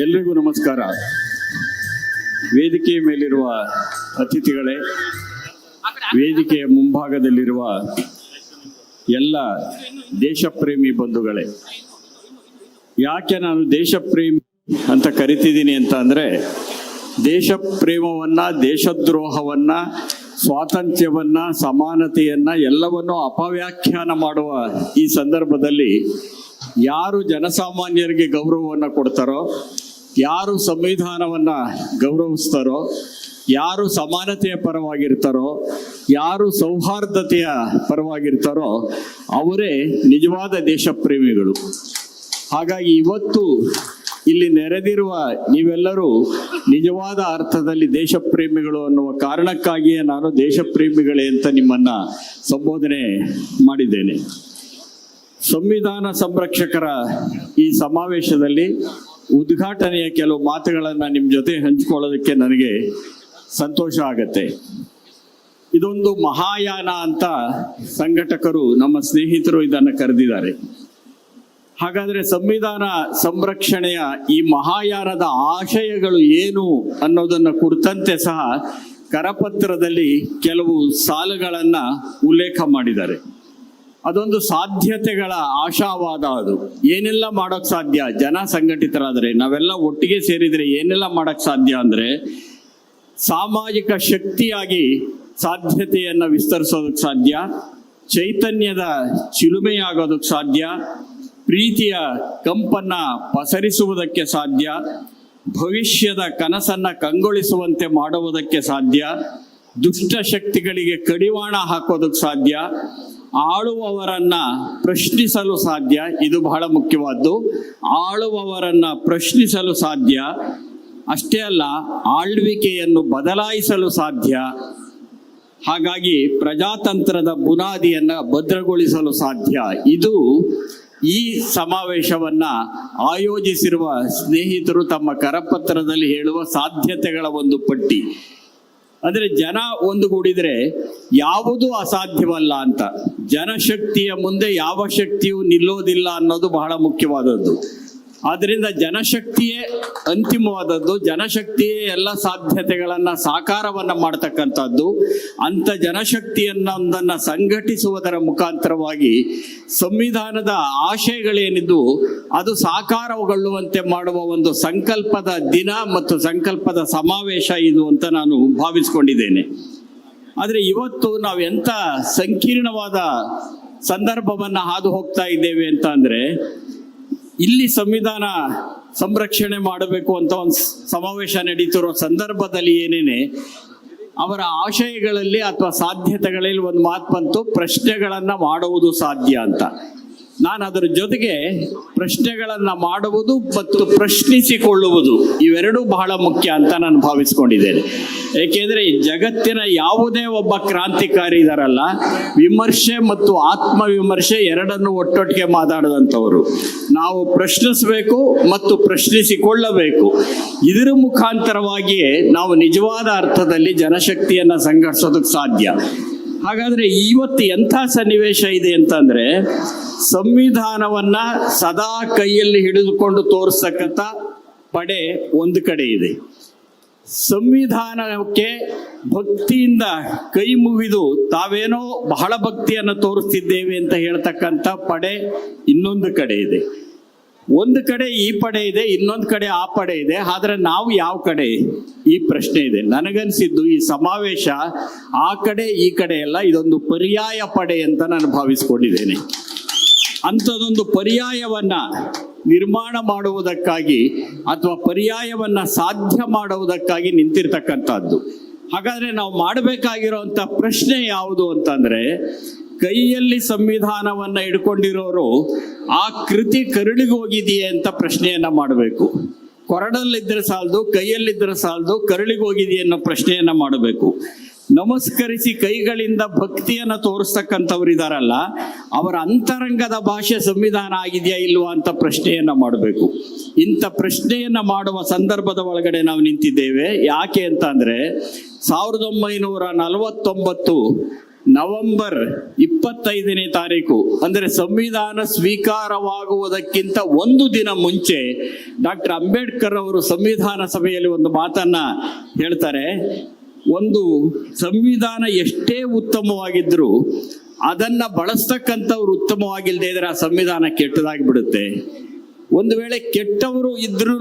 ಎಲ್ರಿಗೂ ನಮಸ್ಕಾರ. ವೇದಿಕೆಯ ಮೇಲಿರುವ ಅತಿಥಿಗಳೇ, ವೇದಿಕೆಯ ಮುಂಭಾಗದಲ್ಲಿರುವ ಎಲ್ಲ ದೇಶಪ್ರೇಮಿ ಬಂಧುಗಳೇ, ಯಾಕೆ ನಾನು ದೇಶಪ್ರೇಮಿ ಅಂತ ಕರಿತಿದ್ದೀನಿ ಅಂತ ಅಂದರೆ, ದೇಶಪ್ರೇಮವನ್ನು, ದೇಶದ್ರೋಹವನ್ನು, ಸ್ವಾತಂತ್ರ್ಯವನ್ನು, ಸಮಾನತೆಯನ್ನು ಎಲ್ಲವನ್ನೂ ಅಪವ್ಯಾಖ್ಯಾನ ಮಾಡುವ ಈ ಸಂದರ್ಭದಲ್ಲಿ ಯಾರು ಜನಸಾಮಾನ್ಯರಿಗೆ ಗೌರವವನ್ನು ಕೊಡ್ತಾರೋ, ಯಾರು ಸಂವಿಧಾನವನ್ನು ಗೌರವಿಸ್ತಾರೋ, ಯಾರು ಸಮಾನತೆಯ ಪರವಾಗಿರ್ತಾರೋ, ಯಾರು ಸೌಹಾರ್ದತೆಯ ಪರವಾಗಿರ್ತಾರೋ ಅವರೇ ನಿಜವಾದ ದೇಶಪ್ರೇಮಿಗಳು. ಹಾಗಾಗಿ ಇವತ್ತು ಇಲ್ಲಿ ನೆರೆದಿರುವ ನೀವೆಲ್ಲರೂ ನಿಜವಾದ ಅರ್ಥದಲ್ಲಿ ದೇಶಪ್ರೇಮಿಗಳು ಅನ್ನುವ ಕಾರಣಕ್ಕಾಗಿಯೇ ನಾನು ದೇಶಪ್ರೇಮಿಗಳೇ ಅಂತ ನಿಮ್ಮನ್ನು ಸಂಬೋಧನೆ ಮಾಡಿದ್ದೇನೆ. ಸಂವಿಧಾನ ಸಂರಕ್ಷಕರ ಈ ಸಮಾವೇಶದಲ್ಲಿ ಉದ್ಘಾಟನೆಯ ಕೆಲವು ಮಾತುಗಳನ್ನು ನಿಮ್ಮ ಜೊತೆ ಹಂಚಿಕೊಳ್ಳೋದಕ್ಕೆ ನನಗೆ ಸಂತೋಷ ಆಗತ್ತೆ. ಇದೊಂದು ಮಹಾಯಾನ ಅಂತ ಸಂಘಟಕರು, ನಮ್ಮ ಸ್ನೇಹಿತರು ಇದನ್ನು ಕರೆದಿದ್ದಾರೆ. ಹಾಗಾದರೆ ಸಂವಿಧಾನ ಸಂರಕ್ಷಣೆಯ ಈ ಮಹಾಯಾನದ ಆಶಯಗಳು ಏನು ಅನ್ನೋದನ್ನು ಕುರಿತಂತೆ ಸಹ ಕರಪತ್ರದಲ್ಲಿ ಕೆಲವು ಸಾಲುಗಳನ್ನು ಉಲ್ಲೇಖ ಮಾಡಿದ್ದಾರೆ. ಅದೊಂದು ಸಾಧ್ಯತೆಗಳ ಆಶಾವಾದ. ಅದು ಏನೆಲ್ಲ ಮಾಡೋಕ್ಕೆ ಸಾಧ್ಯ, ಜನ ಸಂಘಟಿತರಾದರೆ, ನಾವೆಲ್ಲ ಒಟ್ಟಿಗೆ ಸೇರಿದರೆ ಏನೆಲ್ಲ ಮಾಡೋಕ್ಕೆ ಸಾಧ್ಯ ಅಂದರೆ, ಸಾಮಾಜಿಕ ಶಕ್ತಿಯಾಗಿ ಸಾಧ್ಯತೆಯನ್ನು ವಿಸ್ತರಿಸೋದಕ್ಕೆ ಸಾಧ್ಯ, ಚೈತನ್ಯದ ಚಿಲುಮೆಯಾಗೋದಕ್ಕೆ ಸಾಧ್ಯ, ಪ್ರೀತಿಯ ಕಂಪನ್ನು ಪಸರಿಸುವುದಕ್ಕೆ ಸಾಧ್ಯ, ಭವಿಷ್ಯದ ಕನಸನ್ನು ಕಂಗೊಳಿಸುವಂತೆ ಮಾಡುವುದಕ್ಕೆ ಸಾಧ್ಯ, ದುಷ್ಟ ಶಕ್ತಿಗಳಿಗೆ ಕಡಿವಾಣ ಹಾಕೋದಕ್ಕೆ ಸಾಧ್ಯ, ಆಳುವವರನ್ನ ಪ್ರಶ್ನಿಸಲು ಸಾಧ್ಯ. ಇದು ಬಹಳ ಮುಖ್ಯವಾದ್ದು. ಆಳುವವರನ್ನ ಪ್ರಶ್ನಿಸಲು ಸಾಧ್ಯ. ಅಷ್ಟೇ ಅಲ್ಲ, ಆಳ್ವಿಕೆಯನ್ನು ಬದಲಾಯಿಸಲು ಸಾಧ್ಯ. ಹಾಗಾಗಿ ಪ್ರಜಾತಂತ್ರದ ಬುನಾದಿಯನ್ನು ಭದ್ರಗೊಳಿಸಲು ಸಾಧ್ಯ. ಇದು ಈ ಸಮಾವೇಶವನ್ನ ಆಯೋಜಿಸಿರುವ ಸ್ನೇಹಿತರು ತಮ್ಮ ಕರಪತ್ರದಲ್ಲಿ ಹೇಳುವ ಸಾಧ್ಯತೆಗಳ ಒಂದು ಪಟ್ಟಿ. ಅಂದರೆ ಜನ ಒಂದುಗೂಡಿದರೆ ಯಾವುದೂ ಅಸಾಧ್ಯವಲ್ಲ ಅಂತ. ಜನಶಕ್ತಿಯ ಮುಂದೆ ಯಾವ ಶಕ್ತಿಯೂ ನಿಲ್ಲೋದಿಲ್ಲ ಅನ್ನೋದು ಬಹಳ ಮುಖ್ಯವಾದದ್ದು. ಆದ್ದರಿಂದ ಜನಶಕ್ತಿಯೇ ಅಂತಿಮವಾದದ್ದು. ಜನಶಕ್ತಿಯೇ ಎಲ್ಲ ಸಾಧ್ಯತೆಗಳನ್ನು ಸಾಕಾರವನ್ನು ಮಾಡ್ತಕ್ಕಂಥದ್ದು. ಅಂಥ ಜನಶಕ್ತಿಯನ್ನೊಂದನ್ನು ಸಂಘಟಿಸುವುದರ ಮುಖಾಂತರವಾಗಿ ಸಂವಿಧಾನದ ಆಶಯಗಳೇನಿದ್ದು ಅದು ಸಾಕಾರಗೊಳ್ಳುವಂತೆ ಮಾಡುವ ಒಂದು ಸಂಕಲ್ಪದ ದಿನ ಮತ್ತು ಸಂಕಲ್ಪದ ಸಮಾವೇಶ ಇದು ಅಂತ ನಾನು ಭಾವಿಸ್ಕೊಂಡಿದ್ದೇನೆ. ಆದರೆ ಇವತ್ತು ನಾವು ಎಂಥ ಸಂಕೀರ್ಣವಾದ ಸಂದರ್ಭವನ್ನು ಹಾದು ಹೋಗ್ತಾ ಇದ್ದೇವೆ ಅಂತ ಅಂದರೆ, ಇಲ್ಲಿ ಸಂವಿಧಾನ ಸಂರಕ್ಷಣೆ ಮಾಡಬೇಕು ಅಂತ ಒಂದು ಸಮಾವೇಶ ನಡೀತಿರೋ ಸಂದರ್ಭದಲ್ಲಿ ಏನೇನೆ ಅವರ ಆಶಯಗಳಲ್ಲಿ ಅಥವಾ ಸಾಧ್ಯತೆಗಳಲ್ಲಿ ಒಂದು ಮಾತು ಬಂತು, ಪ್ರಶ್ನೆಗಳನ್ನು ಮಾಡುವುದು ಸಾಧ್ಯ ಅಂತ. ನಾನು ಅದರ ಜೊತೆಗೆ ಪ್ರಶ್ನೆಗಳನ್ನು ಮಾಡುವುದು ಮತ್ತು ಪ್ರಶ್ನಿಸಿಕೊಳ್ಳುವುದು ಇವೆರಡೂ ಬಹಳ ಮುಖ್ಯ ಅಂತ ನಾನು ಭಾವಿಸ್ಕೊಂಡಿದ್ದೇನೆ. ಏಕೆಂದರೆ ಈ ಜಗತ್ತಿನ ಯಾವುದೇ ಒಬ್ಬ ಕ್ರಾಂತಿಕಾರಿ ಇದಾರಲ್ಲ, ವಿಮರ್ಶೆ ಮತ್ತು ಆತ್ಮವಿಮರ್ಶೆ ಎರಡನ್ನು ಒಟ್ಟೊಟ್ಟಿಗೆ ಮಾತಾಡದಂಥವರು. ನಾವು ಪ್ರಶ್ನಿಸಬೇಕು ಮತ್ತು ಪ್ರಶ್ನಿಸಿಕೊಳ್ಳಬೇಕು. ಇದರ ಮುಖಾಂತರವಾಗಿಯೇ ನಾವು ನಿಜವಾದ ಅರ್ಥದಲ್ಲಿ ಜನಶಕ್ತಿಯನ್ನು ಸಂಘಟಿಸೋದಕ್ಕೆ ಸಾಧ್ಯ. ಹಾಗಾದರೆ ಇವತ್ತು ಎಂಥ ಸನ್ನಿವೇಶ ಇದೆ ಅಂತಂದರೆ, ಸಂವಿಧಾನವನ್ನ ಸದಾ ಕೈಯಲ್ಲಿ ಹಿಡಿದುಕೊಂಡು ತೋರಿಸ್ತಕ್ಕಂಥ ಪಡೆ ಒಂದು ಕಡೆ ಇದೆ, ಸಂವಿಧಾನಕ್ಕೆ ಭಕ್ತಿಯಿಂದ ಕೈ ಮುಗಿದು ತಾವೇನೋ ಬಹಳ ಭಕ್ತಿಯನ್ನು ತೋರಿಸ್ತಿದ್ದೇವೆ ಅಂತ ಹೇಳ್ತಕ್ಕಂಥ ಪಡೆ ಇನ್ನೊಂದು ಕಡೆ ಇದೆ. ಒಂದು ಕಡೆ ಈ ಪಡೆ ಇದೆ, ಇನ್ನೊಂದು ಕಡೆ ಆ ಪಡೆ ಇದೆ. ಆದರೆ ನಾವು ಯಾವ ಕಡೆ, ಈ ಪ್ರಶ್ನೆ ಇದೆ. ನನಗನ್ಸಿದ್ದು ಈ ಸಮಾವೇಶ ಆ ಕಡೆ ಈ ಕಡೆ ಎಲ್ಲ, ಇದೊಂದು ಪರ್ಯಾಯ ಪಡೆ ಅಂತ ನಾನು ಭಾವಿಸ್ಕೊಂಡಿದ್ದೇನೆ. ಅಂಥದ್ದೊಂದು ಪರ್ಯಾಯವನ್ನ ನಿರ್ಮಾಣ ಮಾಡುವುದಕ್ಕಾಗಿ ಅಥವಾ ಪರ್ಯಾಯವನ್ನ ಸಾಧ್ಯ ಮಾಡುವುದಕ್ಕಾಗಿ ನಿಂತಿರ್ತಕ್ಕಂಥದ್ದು. ಹಾಗಾದ್ರೆ ನಾವು ಮಾಡಬೇಕಾಗಿರೋಂಥ ಪ್ರಶ್ನೆ ಯಾವುದು ಅಂತಂದ್ರೆ, ಕೈಯಲ್ಲಿ ಸಂವಿಧಾನವನ್ನ ಇಟ್ಕೊಂಡಿರೋರು ಆ ಕೃತಿ ಕರಳಿಗೆ ಹೋಗಿದೆಯೇ ಅಂತ ಪ್ರಶ್ನೆಯನ್ನ ಮಾಡಬೇಕು. ಕೊರಡಲ್ಲಿದ್ದರೆ ಸಾಲದು, ಕೈಯಲ್ಲಿದ್ದರೆ ಸಾಲದು, ಕರಳಿಗೆ ಹೋಗಿದೆಯೇ ಅನ್ನೋ ಪ್ರಶ್ನೆಯನ್ನ ಮಾಡಬೇಕು. ನಮಸ್ಕರಿಸಿ ಕೈಗಳಿಂದ ಭಕ್ತಿಯನ್ನು ತೋರಿಸ್ತಕ್ಕಂಥವ್ರು ಇದಾರಲ್ಲ, ಅವರ ಅಂತರಂಗದ ಭಾಷೆ ಸಂವಿಧಾನ ಆಗಿದೆಯಾ ಇಲ್ವಾ ಅಂತ ಪ್ರಶ್ನೆಯನ್ನ ಮಾಡಬೇಕು. ಇಂಥ ಪ್ರಶ್ನೆಯನ್ನ ಮಾಡುವ ಸಂದರ್ಭದ ಒಳಗಡೆ ನಾವು ನಿಂತಿದ್ದೇವೆ. ಯಾಕೆ ಅಂತ ಅಂದರೆ, 1949 ನವೆಂಬರ್ 25ನೇ ತಾರೀಕು ಅಂದರೆ ಸಂವಿಧಾನ ಸ್ವೀಕಾರವಾಗುವುದಕ್ಕಿಂತ ಒಂದು ದಿನ ಮುಂಚೆ ಡಾಕ್ಟರ್ ಅಂಬೇಡ್ಕರ್ ಅವರು ಸಂವಿಧಾನ ಸಭೆಯಲ್ಲಿ ಒಂದು ಮಾತನ್ನ ಹೇಳ್ತಾರೆ. ಒಂದು ಸಂವಿಧಾನ ಎಷ್ಟೇ ಉತ್ತಮವಾಗಿದ್ರೂ ಅದನ್ನ ಬಳಸ್ತಕ್ಕಂಥವ್ರು ಉತ್ತಮವಾಗಿಲ್ಲದೆ ಇದ್ರೆ ಆ ಸಂವಿಧಾನ ಕೆಟ್ಟದಾಗಿ ಬಿಡುತ್ತೆ. ಒಂದು ವೇಳೆ ಕೆಟ್ಟವರು ಇದ್ರೂ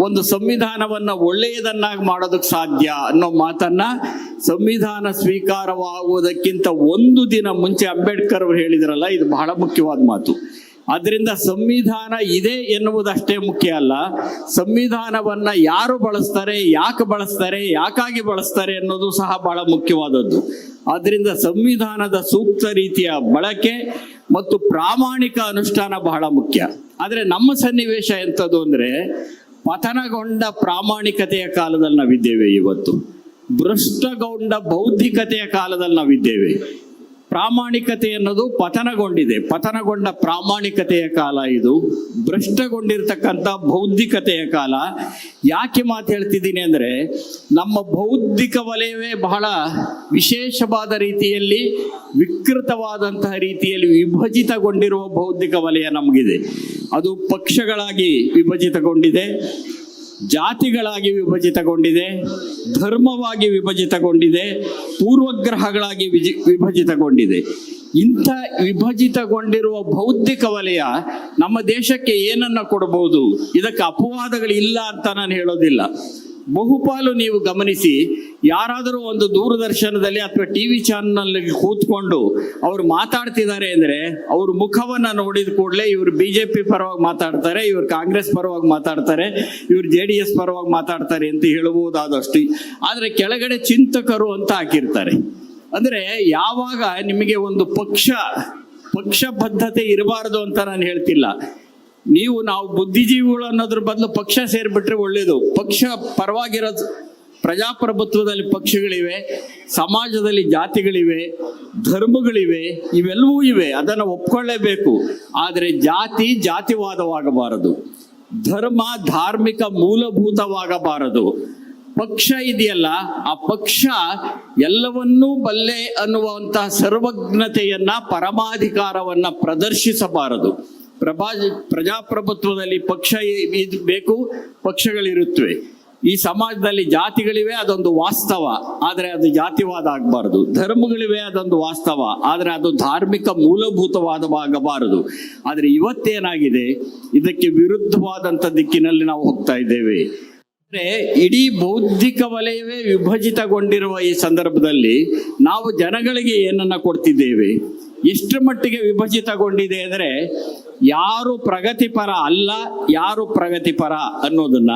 ಒಂದು ಸಂವಿಧಾನವನ್ನ ಒಳ್ಳೆಯದನ್ನಾಗಿ ಮಾಡೋದಕ್ಕೆ ಸಾಧ್ಯ ಅನ್ನೋ ಮಾತನ್ನ ಸಂವಿಧಾನ ಸ್ವೀಕಾರವಾಗುವುದಕ್ಕಿಂತ ಒಂದು ದಿನ ಮುಂಚೆ ಅಂಬೇಡ್ಕರ್ ಅವರು ಹೇಳಿದ್ರಲ್ಲ, ಇದು ಬಹಳ ಮುಖ್ಯವಾದ ಮಾತು. ಆದ್ರಿಂದ ಸಂವಿಧಾನ ಇದೆ ಎನ್ನುವುದಷ್ಟೇ ಮುಖ್ಯ ಅಲ್ಲ, ಸಂವಿಧಾನವನ್ನ ಯಾರು ಬಳಸ್ತಾರೆ, ಯಾಕೆ ಬಳಸ್ತಾರೆ, ಯಾಕಾಗಿ ಬಳಸ್ತಾರೆ ಅನ್ನೋದು ಸಹ ಬಹಳ ಮುಖ್ಯವಾದದ್ದು. ಆದ್ರಿಂದ ಸಂವಿಧಾನದ ಸೂಕ್ತ ರೀತಿಯ ಬಳಕೆ ಮತ್ತು ಪ್ರಾಮಾಣಿಕ ಅನುಷ್ಠಾನ ಬಹಳ ಮುಖ್ಯ. ಆದ್ರೆ ನಮ್ಮ ಸನ್ನಿವೇಶ ಎಂಥದ್ದು ಅಂದ್ರೆ, ಪತನಗೊಂಡ ಪ್ರಾಮಾಣಿಕತೆಯ ಕಾಲದಲ್ಲಿ ನಾವಿದ್ದೇವೆ. ಇವತ್ತು ಭ್ರಷ್ಟಗೊಂಡ ಬೌದ್ಧಿಕತೆಯ ಕಾಲದಲ್ಲಿ ನಾವಿದ್ದೇವೆ. ಪ್ರಾಮಾಣಿಕತೆ ಅನ್ನೋದು ಪತನಗೊಂಡಿದೆ. ಪತನಗೊಂಡ ಪ್ರಾಮಾಣಿಕತೆಯ ಕಾಲ ಇದು. ಭ್ರಷ್ಟಗೊಂಡಿರ್ತಕ್ಕಂಥ ಬೌದ್ಧಿಕತೆಯ ಕಾಲ. ಯಾಕೆ ಮಾತು ಹೇಳ್ತಿದ್ದೀನಿ ಅಂದ್ರೆ, ನಮ್ಮ ಬೌದ್ಧಿಕ ವಲಯವೇ ಬಹಳ ವಿಶೇಷವಾದ ರೀತಿಯಲ್ಲಿ, ವಿಕೃತವಾದಂತಹ ರೀತಿಯಲ್ಲಿ ವಿಭಜಿತಗೊಂಡಿರುವ ಬೌದ್ಧಿಕ ವಲಯ ನಮಗಿದೆ. ಅದು ಪಕ್ಷಗಳಾಗಿ ವಿಭಜಿತಗೊಂಡಿದೆ, ಜಾತಿಗಳಾಗಿ ವಿಭಜಿತಗೊಂಡಿದೆ, ಧರ್ಮವಾಗಿ ವಿಭಜಿತಗೊಂಡಿದೆ, ಪೂರ್ವಗ್ರಹಗಳಾಗಿ ವಿಭಜಿತಗೊಂಡಿದೆ. ಇಂಥ ವಿಭಜಿತಗೊಂಡಿರುವ ಬೌದ್ಧಿಕ ವಲಯ ನಮ್ಮ ದೇಶಕ್ಕೆ ಏನನ್ನ ಕೊಡಬಹುದು? ಇದಕ್ಕೆ ಅಪವಾದಗಳಿಲ್ಲ ಅಂತ ನಾನು ಹೇಳೋದಿಲ್ಲ. ಬಹುಪಾಲು ನೀವು ಗಮನಿಸಿ, ಯಾರಾದರೂ ಒಂದು ದೂರದರ್ಶನದಲ್ಲಿ ಅಥವಾ ಟಿವಿ ಚಾನಲ್ ಕೂತ್ಕೊಂಡು ಅವರು ಮಾತಾಡ್ತಿದ್ದಾರೆ ಅಂದ್ರೆ, ಅವ್ರ ಮುಖವನ್ನ ನೋಡಿದ ಕೂಡಲೇ ಇವರು ಬಿಜೆಪಿ ಪರವಾಗಿ ಮಾತಾಡ್ತಾರೆ, ಇವರು ಕಾಂಗ್ರೆಸ್ ಪರವಾಗಿ ಮಾತಾಡ್ತಾರೆ, ಇವರು JDS ಪರವಾಗಿ ಮಾತಾಡ್ತಾರೆ ಅಂತ ಹೇಳಬಹುದಾದಷ್ಟು. ಆದ್ರೆ ಕೆಳಗಡೆ ಚಿಂತಕರು ಅಂತ ಹಾಕಿರ್ತಾರೆ. ಅಂದ್ರೆ ಯಾವಾಗ ನಿಮಗೆ ಒಂದು ಪಕ್ಷ ಬದ್ಧತೆ ಇರಬಾರದು ಅಂತ ನಾನು ಹೇಳ್ತಿಲ್ಲ. ನಾವು ಬುದ್ಧಿಜೀವಿಗಳು ಅನ್ನೋದ್ರ ಬದಲು ಪಕ್ಷ ಸೇರ್ಬಿಟ್ರೆ ಒಳ್ಳೇದು. ಪಕ್ಷ ಪರವಾಗಿರೋದು, ಪ್ರಜಾಪ್ರಭುತ್ವದಲ್ಲಿ ಪಕ್ಷಗಳಿವೆ, ಸಮಾಜದಲ್ಲಿ ಜಾತಿಗಳಿವೆ, ಧರ್ಮಗಳಿವೆ, ಇವೆಲ್ಲವೂ ಇವೆ, ಅದನ್ನು ಒಪ್ಕೊಳ್ಳೇಬೇಕು. ಆದರೆ ಜಾತಿವಾದವಾಗಬಾರದು, ಧರ್ಮ ಧಾರ್ಮಿಕ ಮೂಲಭೂತವಾಗಬಾರದು. ಪಕ್ಷ ಇದೆಯಲ್ಲ, ಆ ಪಕ್ಷ ಎಲ್ಲವನ್ನೂ ಬಲ್ಲೆ ಅನ್ನುವಂತಹ ಸರ್ವಜ್ಞತೆಯನ್ನ, ಪರಮಾಧಿಕಾರವನ್ನ ಪ್ರದರ್ಶಿಸಬಾರದು. ಪ್ರಜಾಪ್ರಭುತ್ವದಲ್ಲಿ ಪಕ್ಷ ಬೇಕು, ಪಕ್ಷಗಳಿರುತ್ತವೆ. ಈ ಸಮಾಜದಲ್ಲಿ ಜಾತಿಗಳಿವೆ, ಅದೊಂದು ವಾಸ್ತವ, ಆದರೆ ಅದು ಜಾತಿವಾದ ಆಗಬಾರದು. ಧರ್ಮಗಳಿವೆ, ಅದೊಂದು ವಾಸ್ತವ, ಆದರೆ ಅದು ಧಾರ್ಮಿಕ ಮೂಲಭೂತವಾದವಾಗಬಾರದು. ಆದರೆ ಇವತ್ತೇನಾಗಿದೆ, ಇದಕ್ಕೆ ವಿರುದ್ಧವಾದಂಥ ದಿಕ್ಕಿನಲ್ಲಿ ನಾವು ಹೋಗ್ತಾ ಇದ್ದೇವೆ. ಅಂದ್ರೆ ಇಡೀ ಬೌದ್ಧಿಕ ವಲಯವೇ ವಿಭಜಿತಗೊಂಡಿರುವ ಈ ಸಂದರ್ಭದಲ್ಲಿ ನಾವು ಜನಗಳಿಗೆ ಏನನ್ನ ಕೊಡ್ತಿದ್ದೇವೆ? ಎಷ್ಟರ ಮಟ್ಟಿಗೆ ವಿಭಜಿತಗೊಂಡಿದೆ ಅಂದರೆ, ಯಾರು ಪ್ರಗತಿಪರ ಅಲ್ಲ, ಯಾರು ಪ್ರಗತಿಪರ ಅನ್ನೋದನ್ನ,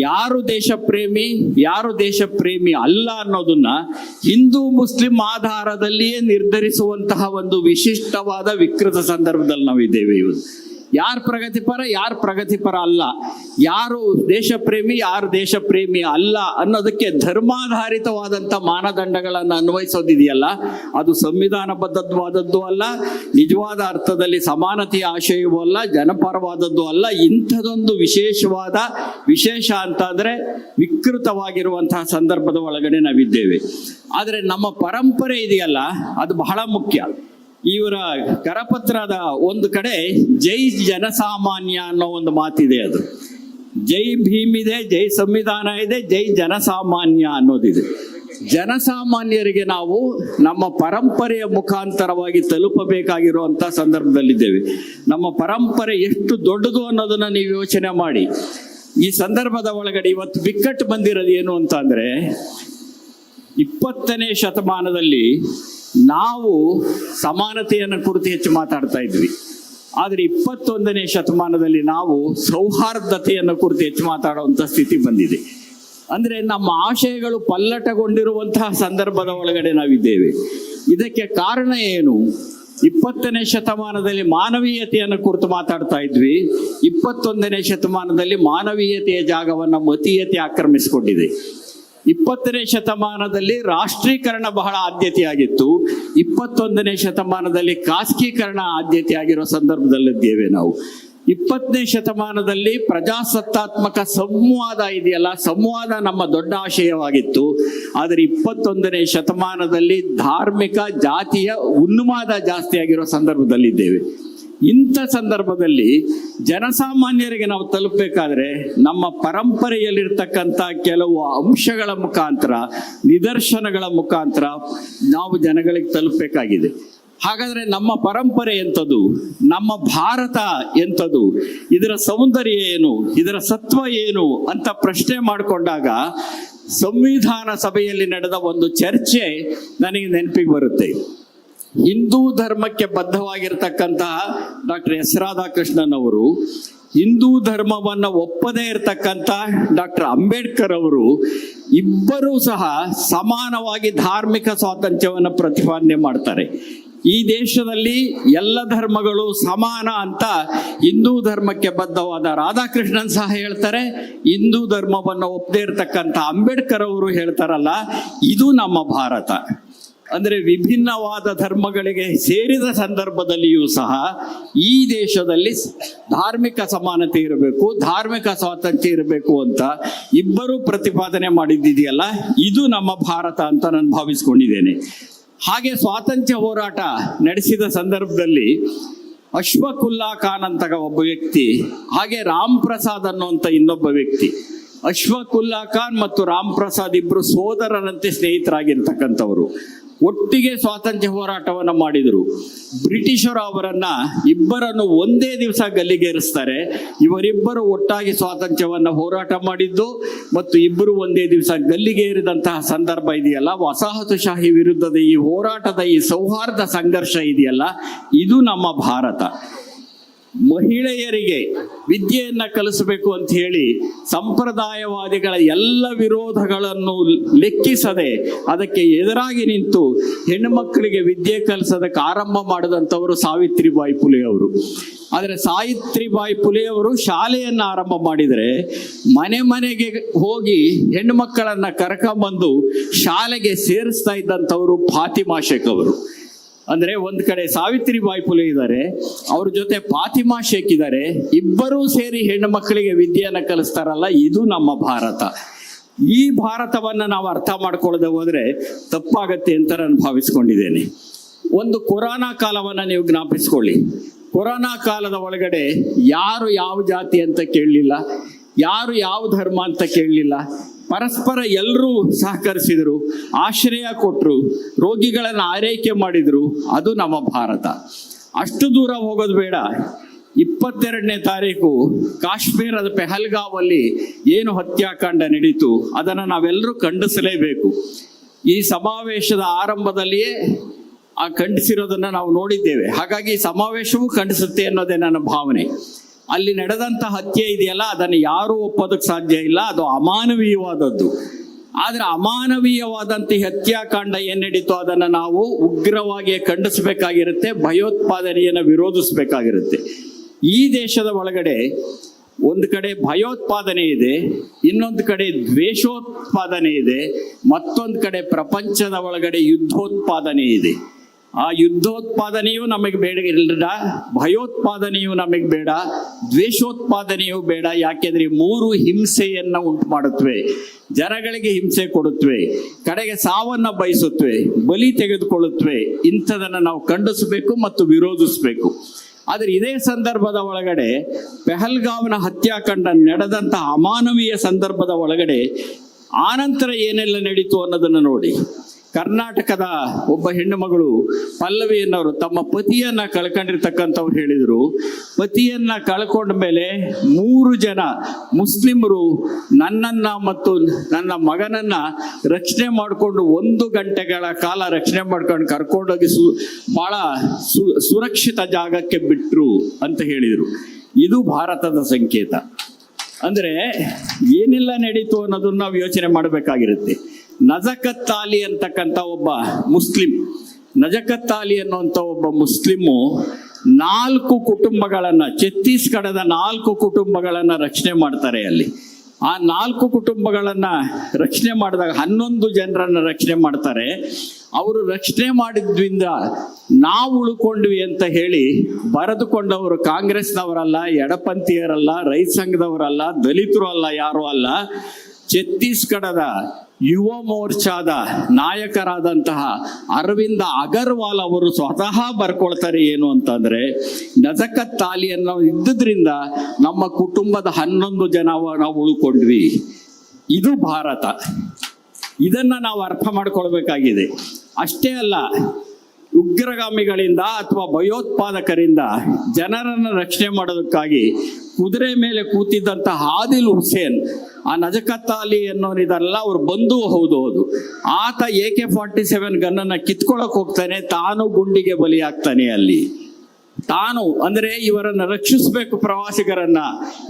ಯಾರು ದೇಶ ಪ್ರೇಮಿ, ಯಾರು ದೇಶ ಪ್ರೇಮಿ ಅಲ್ಲ ಅನ್ನೋದನ್ನ ಹಿಂದೂ ಮುಸ್ಲಿಂ ಆಧಾರದಲ್ಲಿಯೇ ನಿರ್ಧರಿಸುವಂತಹ ಒಂದು ವಿಶಿಷ್ಟವಾದ ವಿಕೃತ ಸಂದರ್ಭದಲ್ಲಿ ನಾವಿದ್ದೇವೆ. ಇವತ್ತು ಯಾರು ಪ್ರಗತಿಪರ, ಯಾರು ಪ್ರಗತಿಪರ ಅಲ್ಲ, ಯಾರು ದೇಶ ಪ್ರೇಮಿ, ಯಾರು ದೇಶ ಪ್ರೇಮಿ ಅಲ್ಲ ಅನ್ನೋದಕ್ಕೆ ಧರ್ಮಾಧಾರಿತವಾದಂಥ ಮಾನದಂಡಗಳನ್ನು ಅನ್ವಯಿಸೋದಿದೆಯಲ್ಲ, ಅದು ಸಂವಿಧಾನಬದ್ಧವಾದದ್ದು ಅಲ್ಲ, ನಿಜವಾದ ಅರ್ಥದಲ್ಲಿ ಸಮಾನತೆಯ ಆಶಯವೂ ಅಲ್ಲ, ಜನಪರವಾದದ್ದು ಅಲ್ಲ. ಇಂಥದೊಂದು ವಿಶೇಷ ಅಂತ ಅಂದ್ರೆ ವಿಕೃತವಾಗಿರುವಂತಹ ಸಂದರ್ಭದ ಒಳಗಡೆ ನಾವಿದ್ದೇವೆ. ಆದರೆ ನಮ್ಮ ಪರಂಪರೆ ಇದೆಯಲ್ಲ, ಅದು ಬಹಳ ಮುಖ್ಯ. ಇವರ ಕರಪತ್ರದ ಒಂದು ಕಡೆ ಜೈ ಜನಸಾಮಾನ್ಯ ಅನ್ನೋ ಒಂದು ಮಾತಿದೆ. ಅದು ಜೈ ಭೀಮ್ ಇದೆ, ಜೈ ಸಂವಿಧಾನ ಇದೆ, ಜೈ ಜನಸಾಮಾನ್ಯ ಅನ್ನೋದಿದೆ. ಜನಸಾಮಾನ್ಯರಿಗೆ ನಾವು ನಮ್ಮ ಪರಂಪರೆಯ ಮುಖಾಂತರವಾಗಿ ತಲುಪಬೇಕಾಗಿರುವಂಥ ಸಂದರ್ಭದಲ್ಲಿದ್ದೇವೆ. ನಮ್ಮ ಪರಂಪರೆ ಎಷ್ಟು ದೊಡ್ಡದು ಅನ್ನೋದನ್ನ ನೀವು ಯೋಚನೆ ಮಾಡಿ. ಈ ಸಂದರ್ಭದ ಒಳಗಡೆ ಇವತ್ತು ಬಿಕ್ಕಟ್ಟು ಬಂದಿರೋದು ಏನು ಅಂತ ಅಂದ್ರೆ, 20ನೇ ಶತಮಾನದಲ್ಲಿ ನಾವು ಸಮಾನತೆಯನ್ನು ಕುರಿತು ಹೆಚ್ಚು ಮಾತಾಡ್ತಾ ಇದ್ವಿ. ಆದರೆ 21ನೇ ಶತಮಾನದಲ್ಲಿ ನಾವು ಸೌಹಾರ್ದತೆಯನ್ನು ಕುರಿತು ಹೆಚ್ಚು ಮಾತಾಡುವಂಥ ಸ್ಥಿತಿ ಬಂದಿದೆ. ಅಂದ್ರೆ ನಮ್ಮ ಆಶಯಗಳು ಪಲ್ಲಟಗೊಂಡಿರುವಂತಹ ಸಂದರ್ಭದ ಒಳಗಡೆ ನಾವಿದ್ದೇವೆ. ಇದಕ್ಕೆ ಕಾರಣ ಏನು? 20ನೇ ಶತಮಾನದಲ್ಲಿ ಮಾನವೀಯತೆಯನ್ನು ಕುರಿತು ಮಾತಾಡ್ತಾ ಇದ್ವಿ. 21ನೇ ಶತಮಾನದಲ್ಲಿ ಮಾನವೀಯತೆಯ ಜಾಗವನ್ನು ಮತೀಯತೆ ಆಕ್ರಮಿಸಿಕೊಂಡಿದೆ. 20ನೇ ಶತಮಾನದಲ್ಲಿ ರಾಷ್ಟ್ರೀಕರಣ ಬಹಳ ಆದ್ಯತೆಯಾಗಿತ್ತು. 21ನೇ ಶತಮಾನದಲ್ಲಿ ಖಾಸಗೀಕರಣ ಆದ್ಯತೆಯಾಗಿರೋ ಸಂದರ್ಭದಲ್ಲಿದ್ದೇವೆ ನಾವು. 20ನೇ ಶತಮಾನದಲ್ಲಿ ಪ್ರಜಾಸತ್ತಾತ್ಮಕ ಸಂವಾದ ಇದೆಯಲ್ಲ, ಸಂವಾದ ನಮ್ಮ ದೊಡ್ಡ ಆಶಯವಾಗಿತ್ತು. ಆದರೆ 21ನೇ ಶತಮಾನದಲ್ಲಿ ಧಾರ್ಮಿಕ ಜಾತಿಯ ಉನ್ಮಾದ ಜಾಸ್ತಿ ಆಗಿರೋ ಸಂದರ್ಭದಲ್ಲಿದ್ದೇವೆ. ಇಂಥ ಸಂದರ್ಭದಲ್ಲಿ ಜನಸಾಮಾನ್ಯರಿಗೆ ನಾವು ತಲುಪಬೇಕಾದ್ರೆ ನಮ್ಮ ಪರಂಪರೆಯಲ್ಲಿರ್ತಕ್ಕಂಥ ಕೆಲವು ಅಂಶಗಳ ಮುಖಾಂತರ, ನಿದರ್ಶನಗಳ ಮುಖಾಂತರ ನಾವು ಜನಗಳಿಗೆ ತಲುಪಬೇಕಾಗಿದೆ. ಹಾಗಾದ್ರೆ ನಮ್ಮ ಪರಂಪರೆ ಎಂಥದ್ದು, ನಮ್ಮ ಭಾರತ ಎಂಥದ್ದು, ಇದರ ಸೌಂದರ್ಯ ಏನು, ಇದರ ಸತ್ವ ಏನು ಅಂತ ಪ್ರಶ್ನೆ ಮಾಡಿಕೊಂಡಾಗ ಸಂವಿಧಾನ ಸಭೆಯಲ್ಲಿ ನಡೆದ ಒಂದು ಚರ್ಚೆ ನನಗೆ ನೆನಪಿಗೆ ಬರುತ್ತೆ. ಹಿಂದೂ ಧರ್ಮಕ್ಕೆ ಬದ್ಧವಾಗಿರ್ತಕ್ಕಂತಹ ಡಾಕ್ಟರ್ ಎಸ್ ರಾಧಾಕೃಷ್ಣನ್ ಅವರು, ಹಿಂದೂ ಧರ್ಮವನ್ನು ಒಪ್ಪದೇ ಇರತಕ್ಕಂಥ ಡಾಕ್ಟರ್ ಅಂಬೇಡ್ಕರ್ ಅವರು ಇಬ್ಬರೂ ಸಹ ಸಮಾನವಾಗಿ ಧಾರ್ಮಿಕ ಸ್ವಾತಂತ್ರ್ಯವನ್ನು ಪ್ರತಿಪಾದನೆ ಮಾಡ್ತಾರೆ. ಈ ದೇಶದಲ್ಲಿ ಎಲ್ಲ ಧರ್ಮಗಳು ಸಮಾನ ಅಂತ ಹಿಂದೂ ಧರ್ಮಕ್ಕೆ ಬದ್ಧವಾದ ರಾಧಾಕೃಷ್ಣನ್ ಸಹ ಹೇಳ್ತಾರೆ. ಹಿಂದೂ ಧರ್ಮವನ್ನು ಒಪ್ಪದೇ ಇರತಕ್ಕಂಥ ಅಂಬೇಡ್ಕರ್ ಅವರು ಹೇಳ್ತಾರಲ್ಲ, ಇದು ನಮ್ಮ ಭಾರತ. ಅಂದರೆ ವಿಭಿನ್ನವಾದ ಧರ್ಮಗಳಿಗೆ ಸೇರಿದ ಸಂದರ್ಭದಲ್ಲಿಯೂ ಸಹ ಈ ದೇಶದಲ್ಲಿ ಧಾರ್ಮಿಕ ಸಮಾನತೆ ಇರಬೇಕು, ಧಾರ್ಮಿಕ ಸ್ವಾತಂತ್ರ್ಯ ಇರಬೇಕು ಅಂತ ಇಬ್ಬರೂ ಪ್ರತಿಪಾದನೆ ಮಾಡಿದ್ದಿದೆಯಲ್ಲ, ಇದು ನಮ್ಮ ಭಾರತ ಅಂತ ನಾನು ಭಾವಿಸ್ಕೊಂಡಿದ್ದೇನೆ. ಹಾಗೆ ಸ್ವಾತಂತ್ರ್ಯ ಹೋರಾಟ ನಡೆಸಿದ ಸಂದರ್ಭದಲ್ಲಿ ಅಶ್ಫಾಕುಲ್ಲಾ ಖಾನ್ ಅಂತ ಒಬ್ಬ ವ್ಯಕ್ತಿ, ಹಾಗೆ ರಾಮ್ ಪ್ರಸಾದ್ ಅನ್ನುವಂಥ ಇನ್ನೊಬ್ಬ ವ್ಯಕ್ತಿ, ಅಶ್ಫಾಕುಲ್ಲಾ ಖಾನ್ ಮತ್ತು ರಾಮ್ ಪ್ರಸಾದ್ ಇಬ್ಬರು ಸೋದರರಂತೆ ಸ್ನೇಹಿತರಾಗಿರ್ತಕ್ಕಂಥವರು, ಒಟ್ಟಿಗೆ ಸ್ವಾತಂತ್ರ್ಯ ಹೋರಾಟವನ್ನು ಮಾಡಿದರು. ಬ್ರಿಟಿಷರು ಇಬ್ಬರನ್ನು ಒಂದೇ ದಿವಸ ಗಲ್ಲಿಗೇರಿಸ್ತಾರೆ. ಇವರಿಬ್ಬರು ಒಟ್ಟಾಗಿ ಸ್ವಾತಂತ್ರ್ಯವನ್ನು ಹೋರಾಟ ಮಾಡಿದ್ದು ಮತ್ತು ಇಬ್ಬರು ಒಂದೇ ದಿವಸ ಗಲ್ಲಿಗೇರಿದಂತಹ ಸಂದರ್ಭ ಇದೆಯಲ್ಲ, ವಸಾಹತುಶಾಹಿ ವಿರುದ್ಧದ ಈ ಹೋರಾಟದ ಈ ಸೌಹಾರ್ದ ಸಂಘರ್ಷ ಇದೆಯಲ್ಲ, ಇದು ನಮ್ಮ ಭಾರತ. ಮಹಿಳೆಯರಿಗೆ ವಿದ್ಯೆಯನ್ನ ಕಲಿಸಬೇಕು ಅಂತ ಹೇಳಿ ಸಂಪ್ರದಾಯವಾದಿಗಳ ಎಲ್ಲ ವಿರೋಧಗಳನ್ನು ಲೆಕ್ಕಿಸದೆ ಅದಕ್ಕೆ ಎದುರಾಗಿ ನಿಂತು ಹೆಣ್ಣು ಮಕ್ಕಳಿಗೆ ವಿದ್ಯೆ ಕಲಿಸೋದಕ್ಕೆ ಆರಂಭ ಮಾಡಿದಂಥವರು ಸಾವಿತ್ರಿಬಾಯಿ ಫುಲೆ ಅವರು. ಆದರೆ ಸಾವಿತ್ರಿಬಾಯಿ ಫುಲೆ ಅವರು ಶಾಲೆಯನ್ನು ಆರಂಭ ಮಾಡಿದರೆ ಮನೆ ಮನೆಗೆ ಹೋಗಿ ಹೆಣ್ಣು ಮಕ್ಕಳನ್ನ ಕರ್ಕೊಂಬಂದು ಶಾಲೆಗೆ ಸೇರಿಸ್ತಾ ಇದ್ದಂಥವರು ಫಾತಿಮಾ ಶೇಖ್ ಅವರು. ಅಂದ್ರೆ ಒಂದ್ ಕಡೆ ಸಾವಿತ್ರಿಬಾಯಿ ಫುಲೆ ಇದ್ದಾರೆ, ಅವ್ರ ಜೊತೆ ಫಾತಿಮಾ ಶೇಖ್ ಇದ್ದಾರೆ, ಇಬ್ಬರೂ ಸೇರಿ ಹೆಣ್ಣು ಮಕ್ಕಳಿಗೆ ವಿದ್ಯೆಯನ್ನು ಕಲಿಸ್ತಾರಲ್ಲ, ಇದು ನಮ್ಮ ಭಾರತ. ಈ ಭಾರತವನ್ನ ನಾವು ಅರ್ಥ ಮಾಡ್ಕೊಳ್ಳದೆ ಹೋದ್ರೆ ತಪ್ಪಾಗತ್ತೆ ಅಂತ ನಾನು ಭಾವಿಸ್ಕೊಂಡಿದ್ದೇನೆ. ಒಂದು ಕೊರೋನಾ ಕಾಲವನ್ನ ನೀವು ಜ್ಞಾಪಿಸ್ಕೊಳ್ಳಿ. ಕೊರೋನಾ ಕಾಲದ ಒಳಗಡೆ ಯಾರು ಯಾವ ಜಾತಿ ಅಂತ ಕೇಳಲಿಲ್ಲ, ಯಾರು ಯಾವ ಧರ್ಮ ಅಂತ ಕೇಳಲಿಲ್ಲ, ಪರಸ್ಪರ ಎಲ್ಲರೂ ಸಹಕರಿಸಿದರು, ಆಶ್ರಯ ಕೊಟ್ಟರು, ರೋಗಿಗಳನ್ನು ಆರೈಕೆ ಮಾಡಿದರು. ಅದು ನಮ್ಮ ಭಾರತ. ಅಷ್ಟು ದೂರ ಹೋಗೋದು ಬೇಡ. 22ನೇ ತಾರೀಕು ಕಾಶ್ಮೀರದ ಪೆಹಲ್ಗಾವಲ್ಲಿ ಏನು ಹತ್ಯಾಕಾಂಡ ನಡೀತು ಅದನ್ನು ನಾವೆಲ್ಲರೂ ಖಂಡಿಸಲೇಬೇಕು. ಈ ಸಮಾವೇಶದ ಆರಂಭದಲ್ಲಿಯೇ ಖಂಡಿಸಿರೋದನ್ನು ನಾವು ನೋಡಿದ್ದೇವೆ. ಹಾಗಾಗಿ ಸಮಾವೇಶವೂ ಖಂಡಿಸುತ್ತೆ ಅನ್ನೋದೇ ನನ್ನ ಭಾವನೆ. ಅಲ್ಲಿ ನಡೆದಂಥ ಹತ್ಯೆ ಇದೆಯಲ್ಲ, ಅದನ್ನು ಯಾರೂ ಒಪ್ಪೋದಕ್ಕೆ ಸಾಧ್ಯ ಇಲ್ಲ, ಅದು ಅಮಾನವೀಯವಾದದ್ದು. ಆದರೆ ಅಮಾನವೀಯವಾದಂಥ ಹತ್ಯಾಕಾಂಡ ಏನು ನಡೀತೋ ಅದನ್ನು ನಾವು ಉಗ್ರವಾಗಿ ಖಂಡಿಸಬೇಕಾಗಿರುತ್ತೆ, ಭಯೋತ್ಪಾದನೆಯನ್ನು ವಿರೋಧಿಸಬೇಕಾಗಿರುತ್ತೆ. ಈ ದೇಶದ ಒಳಗಡೆ ಒಂದು ಕಡೆ ಭಯೋತ್ಪಾದನೆ ಇದೆ, ಇನ್ನೊಂದು ಕಡೆ ದ್ವೇಷೋತ್ಪಾದನೆ ಇದೆ, ಮತ್ತೊಂದು ಕಡೆ ಪ್ರಪಂಚದ ಒಳಗಡೆ ಯುದ್ಧೋತ್ಪಾದನೆ ಇದೆ. ಆ ಯುದ್ಧೋತ್ಪಾದನೆಯೂ ನಮಗೆ ಬೇಡ ಇಲ್ಲ, ಭಯೋತ್ಪಾದನೆಯೂ ನಮಗೆ ಬೇಡ, ದ್ವೇಷೋತ್ಪಾದನೆಯೂ ಬೇಡ. ಯಾಕೆಂದ್ರೆ ಮೂರು ಹಿಂಸೆಯನ್ನ ಉಂಟು ಮಾಡುತ್ತವೆ, ಜನಗಳಿಗೆ ಹಿಂಸೆ ಕೊಡುತ್ತವೆ, ಕಡೆಗೆ ಸಾವನ್ನ ಬಯಸುತ್ತವೆ, ಬಲಿ ತೆಗೆದುಕೊಳ್ಳುತ್ತವೆ. ಇಂಥದನ್ನು ನಾವು ಖಂಡಿಸಬೇಕು ಮತ್ತು ವಿರೋಧಿಸಬೇಕು. ಆದರೆ ಇದೇ ಸಂದರ್ಭದ ಒಳಗಡೆ ಪೆಹಲ್ಗಾವ್ನ ಹತ್ಯಾಕಾಂಡ ನಡೆದಂತಹ ಅಮಾನವೀಯ ಸಂದರ್ಭದ ಒಳಗಡೆ ಆನಂತರ ಏನೆಲ್ಲ ನಡೀತು ಅನ್ನೋದನ್ನು ನೋಡಿ. ಕರ್ನಾಟಕದ ಒಬ್ಬ ಹೆಣ್ಣು ಮಗಳು ಪಲ್ಲವಿ ಅನ್ನೋರು ತಮ್ಮ ಪತಿಯನ್ನ ಕಳ್ಕೊಂಡಿರ್ತಕ್ಕಂಥವ್ರು ಹೇಳಿದರು, ಪತಿಯನ್ನ ಕಳ್ಕೊಂಡ ಮೇಲೆ 3 ಜನ ಮುಸ್ಲಿಮರು ನನ್ನನ್ನ ಮತ್ತು ನನ್ನ ಮಗನನ್ನ ರಕ್ಷಣೆ ಮಾಡಿಕೊಂಡು 1 ಗಂಟೆಗಳ ಕಾಲ ರಕ್ಷಣೆ ಮಾಡ್ಕೊಂಡು ಕರ್ಕೊಂಡೋಗಿ ಬಹಳ ಸುರಕ್ಷಿತ ಜಾಗಕ್ಕೆ ಬಿಟ್ರು ಅಂತ ಹೇಳಿದರು. ಇದು ಭಾರತದ ಸಂಕೇತ. ಅಂದ್ರೆ ಏನೆಲ್ಲ ನಡೀತು ಅನ್ನೋದನ್ನ ನಾವು ಯೋಚನೆ ಮಾಡಬೇಕಾಗಿರುತ್ತೆ. ನಜಕತ್ ಅಲಿ ಅಂತಕ್ಕಂಥ ಒಬ್ಬ ಮುಸ್ಲಿಂ, ನಜಕತ್ ಅಲಿ ಅನ್ನುವಂಥ ಒಬ್ಬ ಮುಸ್ಲಿಮು 4 ಕುಟುಂಬಗಳನ್ನ, ಛತ್ತೀಸ್ಗಢದ 4 ಕುಟುಂಬಗಳನ್ನ ರಕ್ಷಣೆ ಮಾಡ್ತಾರೆ ಅಲ್ಲಿ. ಆ ಆ 4 ಕುಟುಂಬಗಳನ್ನ ರಕ್ಷಣೆ ಮಾಡಿದಾಗ 11 ಜನರನ್ನ ರಕ್ಷಣೆ ಮಾಡ್ತಾರೆ. ಅವರು ರಕ್ಷಣೆ ಮಾಡಿದ್ರಿಂದ ನಾವು ಉಳ್ಕೊಂಡ್ವಿ ಅಂತ ಹೇಳಿ ಬರೆದುಕೊಂಡವರು ಕಾಂಗ್ರೆಸ್ನವರಲ್ಲ, ಎಡಪಂಥೀಯರಲ್ಲ, ರೈತ ಸಂಘದವರಲ್ಲ, ದಲಿತರು ಅಲ್ಲ, ಯಾರು ಅಲ್ಲ, ಛತ್ತೀಸ್ಗಢದ ಯುವ ಮೋರ್ಚಾದ ನಾಯಕರಾದಂತಹ ಅರವಿಂದ ಅಗರ್ವಾಲ್ ಅವರು ಸ್ವತಃ ಬರ್ಕೊಳ್ತಾರೆ. ಏನು ಅಂತಂದ್ರೆ, ನಜಕತ್ ಅಲಿ ಅನ್ನೋ ಇದ್ದುದ್ರಿಂದ ನಮ್ಮ ಕುಟುಂಬದ 11 ಜನ ನಾವು ಉಳ್ಕೊಂಡ್ವಿ. ಇದು ಭಾರತ. ಇದನ್ನ ನಾವು ಅರ್ಥ ಮಾಡ್ಕೊಳ್ಬೇಕಾಗಿದೆ. ಅಷ್ಟೇ ಅಲ್ಲ, ಉಗ್ರಗಾಮಿಗಳಿಂದ ಅಥವಾ ಭಯೋತ್ಪಾದಕರಿಂದ ಜನರನ್ನು ರಕ್ಷಣೆ ಮಾಡೋದಕ್ಕಾಗಿ ಕುದುರೆ ಮೇಲೆ ಕೂತಿದ್ದಂತಹ ಆದಿಲ್ ಹುಸೇನ್, ಆ ನಜಕತ್ ಅಲಿ ಅನ್ನೋನಿದಾರಲ್ಲ, ಅವ್ರು ಬಂಧು ಹೌದು, ಆತ AK-47 ಗನ್ನನ್ನು ಕಿತ್ಕೊಳ್ಳೋಕೆ ಹೋಗ್ತಾನೆ, ತಾನು ಗುಂಡಿಗೆ ಬಲಿಯಾಗ್ತಾನೆ. ಅಲ್ಲಿ ತಾನು ಅಂದ್ರೆ ಇವರನ್ನ ರಕ್ಷಿಸಬೇಕು, ಪ್ರವಾಸಿಗರನ್ನ,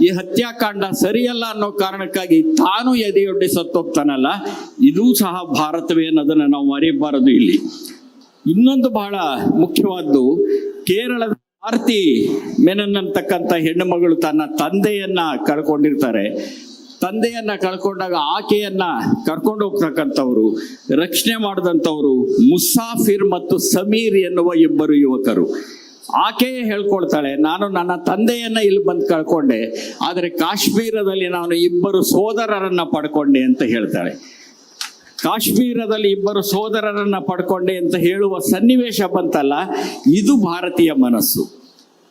ಈ ಹತ್ಯಾಕಾಂಡ ಸರಿಯಲ್ಲ ಅನ್ನೋ ಕಾರಣಕ್ಕಾಗಿ ತಾನು ಎದೆಯೊಡ್ಡಿ ಸತ್ತೋಗ್ತಾನಲ್ಲ, ಇದೂ ಸಹ ಭಾರತವೇ ಅನ್ನೋದನ್ನ ನಾವು ಮರೆಯಬಾರದು. ಇಲ್ಲಿ ಇನ್ನೊಂದು ಬಹಳ ಮುಖ್ಯವಾದ್ದು, ಕೇರಳದ ಆರ್ತಿ ಮೆನನ್ ಅಂತಕ್ಕಂಥ ಹೆಣ್ಣು ಮಗಳು ತನ್ನ ತಂದೆಯನ್ನ ಕಳ್ಕೊಂಡಿರ್ತಾರೆ. ತಂದೆಯನ್ನ ಕಳ್ಕೊಂಡಾಗ ಆಕೆಯನ್ನ ಕರ್ಕೊಂಡು ಹೋಗ್ತಕ್ಕಂಥವ್ರು, ರಕ್ಷಣೆ ಮಾಡಿದಂಥವ್ರು ಮುಸಾಫಿರ್ ಮತ್ತು ಸಮೀರ್ ಎನ್ನುವ 2 ಯುವಕರು. ಆಕೆಯೇ ಹೇಳ್ಕೊಳ್ತಾಳೆ, ನಾನು ನನ್ನ ತಂದೆಯನ್ನ ಇಲ್ಲಿ ಬಂದು ಕಳ್ಕೊಂಡೆ, ಆದರೆ ಕಾಶ್ಮೀರದಲ್ಲಿ ನಾನು 2 ಸೋದರರನ್ನ ಪಡ್ಕೊಂಡೆ ಅಂತ ಹೇಳ್ತಾಳೆ. ಕಾಶ್ಮೀರದಲ್ಲಿ 2 ಸೋದರರನ್ನ ಪಡ್ಕೊಂಡೆ ಅಂತ ಹೇಳುವ ಸನ್ನಿವೇಶ ಬಂತಲ್ಲ, ಇದು ಭಾರತೀಯ ಮನಸ್ಸು.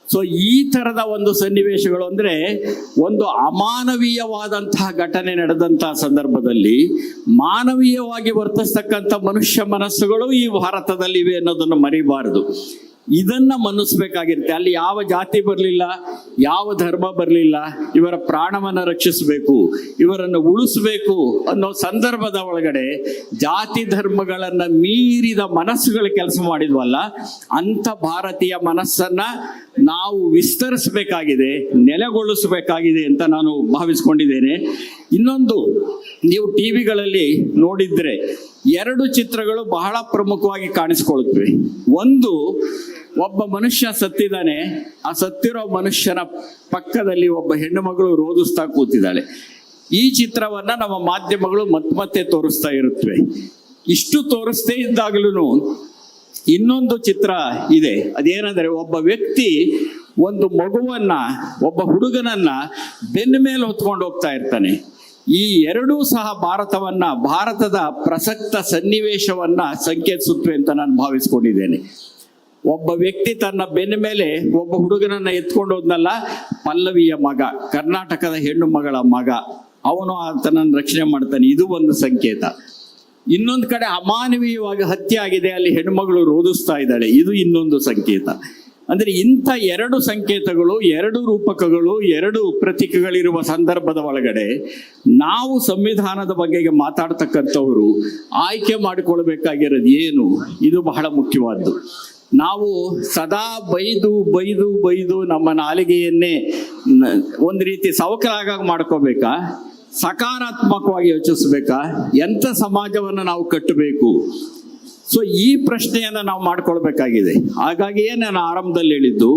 ಸೊ ಈ ತರದ ಒಂದು ಸನ್ನಿವೇಶಗಳು ಅಂದ್ರೆ, ಒಂದು ಅಮಾನವೀಯವಾದಂತಹ ಘಟನೆ ನಡೆದಂತಹ ಸಂದರ್ಭದಲ್ಲಿ ಮಾನವೀಯವಾಗಿ ವರ್ತಿಸ್ತಕ್ಕಂಥ ಮನುಷ್ಯ ಮನಸ್ಸುಗಳು ಈ ಭಾರತದಲ್ಲಿವೆ ಅನ್ನೋದನ್ನು ಮರಿಬಾರದು. ಇದನ್ನ ಮನ್ನಿಸ್ಬೇಕಾಗಿರುತ್ತೆ. ಅಲ್ಲಿ ಯಾವ ಜಾತಿ ಬರಲಿಲ್ಲ, ಯಾವ ಧರ್ಮ ಬರಲಿಲ್ಲ, ಇವರ ಪ್ರಾಣವನ್ನು ರಕ್ಷಿಸಬೇಕು, ಇವರನ್ನು ಉಳಿಸ್ಬೇಕು ಅನ್ನೋ ಸಂದರ್ಭದ ಒಳಗಡೆ ಜಾತಿ ಧರ್ಮಗಳನ್ನ ಮೀರಿದ ಮನಸ್ಸುಗಳು ಕೆಲಸ ಮಾಡಿದ್ವಲ್ಲ, ಅಂಥ ಭಾರತೀಯ ಮನಸ್ಸನ್ನ ನಾವು ವಿಸ್ತರಿಸಬೇಕಾಗಿದೆ, ನೆಲೆಗೊಳಿಸಬೇಕಾಗಿದೆ ಅಂತ ನಾನು ಭಾವಿಸ್ಕೊಂಡಿದ್ದೇನೆ. ಇನ್ನೊಂದು, ನೀವು ಟಿವಿಗಳಲ್ಲಿ ನೋಡಿದ್ರೆ 2 ಚಿತ್ರಗಳು ಬಹಳ ಪ್ರಮುಖವಾಗಿ ಕಾಣಿಸ್ಕೊಳ್ಳುತ್ತವೆ. ಒಂದು, ಒಬ್ಬ ಮನುಷ್ಯ ಸತ್ತಿದ್ದಾನೆ, ಆ ಸತ್ತಿರೋ ಮನುಷ್ಯನ ಪಕ್ಕದಲ್ಲಿ ಒಬ್ಬ ಹೆಣ್ಣು ಮಗಳು ರೋಧಿಸ್ತಾ ಕೂತಿದ್ದಾಳೆ. ಈ ಚಿತ್ರವನ್ನ ನಮ್ಮ ಮಾಧ್ಯಮಗಳು ಮತ್ತೆ ತೋರಿಸ್ತಾ ಇರುತ್ತವೆ. ಇಷ್ಟು ತೋರಿಸ್ತೇ ಇದ್ದಾಗಲೂ ಇನ್ನೊಂದು ಚಿತ್ರ ಇದೆ. ಅದೇನಂದ್ರೆ, ಒಬ್ಬ ವ್ಯಕ್ತಿ ಒಂದು ಮಗುವನ್ನ, ಒಬ್ಬ ಹುಡುಗನನ್ನ ಬೆನ್ನ ಮೇಲೆ ಹೊತ್ಕೊಂಡು ಹೋಗ್ತಾ ಇರ್ತಾನೆ. ಈ 2 ಸಹ ಭಾರತದ ಪ್ರಸಕ್ತ ಸನ್ನಿವೇಶವನ್ನ ಸಂಕೇತಿಸುತ್ತವೆ ಅಂತ ನಾನು ಭಾವಿಸ್ಕೊಂಡಿದ್ದೇನೆ. ಒಬ್ಬ ವ್ಯಕ್ತಿ ತನ್ನ ಬೆನ್ನ ಮೇಲೆ ಒಬ್ಬ ಹುಡುಗನನ್ನ ಎತ್ಕೊಂಡು ಹೋದ್ನಲ್ಲ, ಪಲ್ಲವಿಯ ಮಗ, ಕರ್ನಾಟಕದ ಹೆಣ್ಣು ಮಗಳ ಮಗ, ಅವನು ಆತನನ್ನು ರಕ್ಷಣೆ ಮಾಡ್ತಾನೆ. ಇದು ಒಂದು ಸಂಕೇತ. ಇನ್ನೊಂದು ಕಡೆ ಅಮಾನವೀಯವಾಗಿ ಹತ್ಯೆ ಆಗಿದೆ, ಅಲ್ಲಿ ಹೆಣ್ಮಗಳು ರೋಧಿಸ್ತಾ ಇದ್ದಾಳೆ, ಇದು ಇನ್ನೊಂದು ಸಂಕೇತ. ಅಂದ್ರೆ ಇಂಥ 2 ಸಂಕೇತಗಳು, 2 ರೂಪಕಗಳು, 2 ಪ್ರತೀಕಗಳಿರುವ ಸಂದರ್ಭದ ಒಳಗಡೆ ನಾವು ಸಂವಿಧಾನದ ಬಗ್ಗೆ ಮಾತಾಡ್ತಕ್ಕಂಥವ್ರು ಆಯ್ಕೆ ಮಾಡಿಕೊಳ್ಬೇಕಾಗಿರೋದು ಏನು, ಇದು ಬಹಳ ಮುಖ್ಯವಾದ್ದು. ನಾವು ಸದಾ ಬೈದು ನಮ್ಮ ನಾಲಿಗೆಯನ್ನೇ ಒಂದು ರೀತಿ ಸವಕಲಾಗ ಮಾಡ್ಕೋಬೇಕಾ, ಸಕಾರಾತ್ಮಕವಾಗಿ ಯೋಚಿಸ್ಬೇಕಾ, ಎಂಥ ಸಮಾಜವನ್ನು ನಾವು ಕಟ್ಟಬೇಕು? ಸೊ ಈ ಪ್ರಶ್ನೆಯನ್ನ ನಾವು ಮಾಡ್ಕೊಳ್ಬೇಕಾಗಿದೆ. ಹಾಗಾಗಿಯೇ ನಾನು ಆರಂಭದಲ್ಲಿ ಹೇಳಿದ್ದು,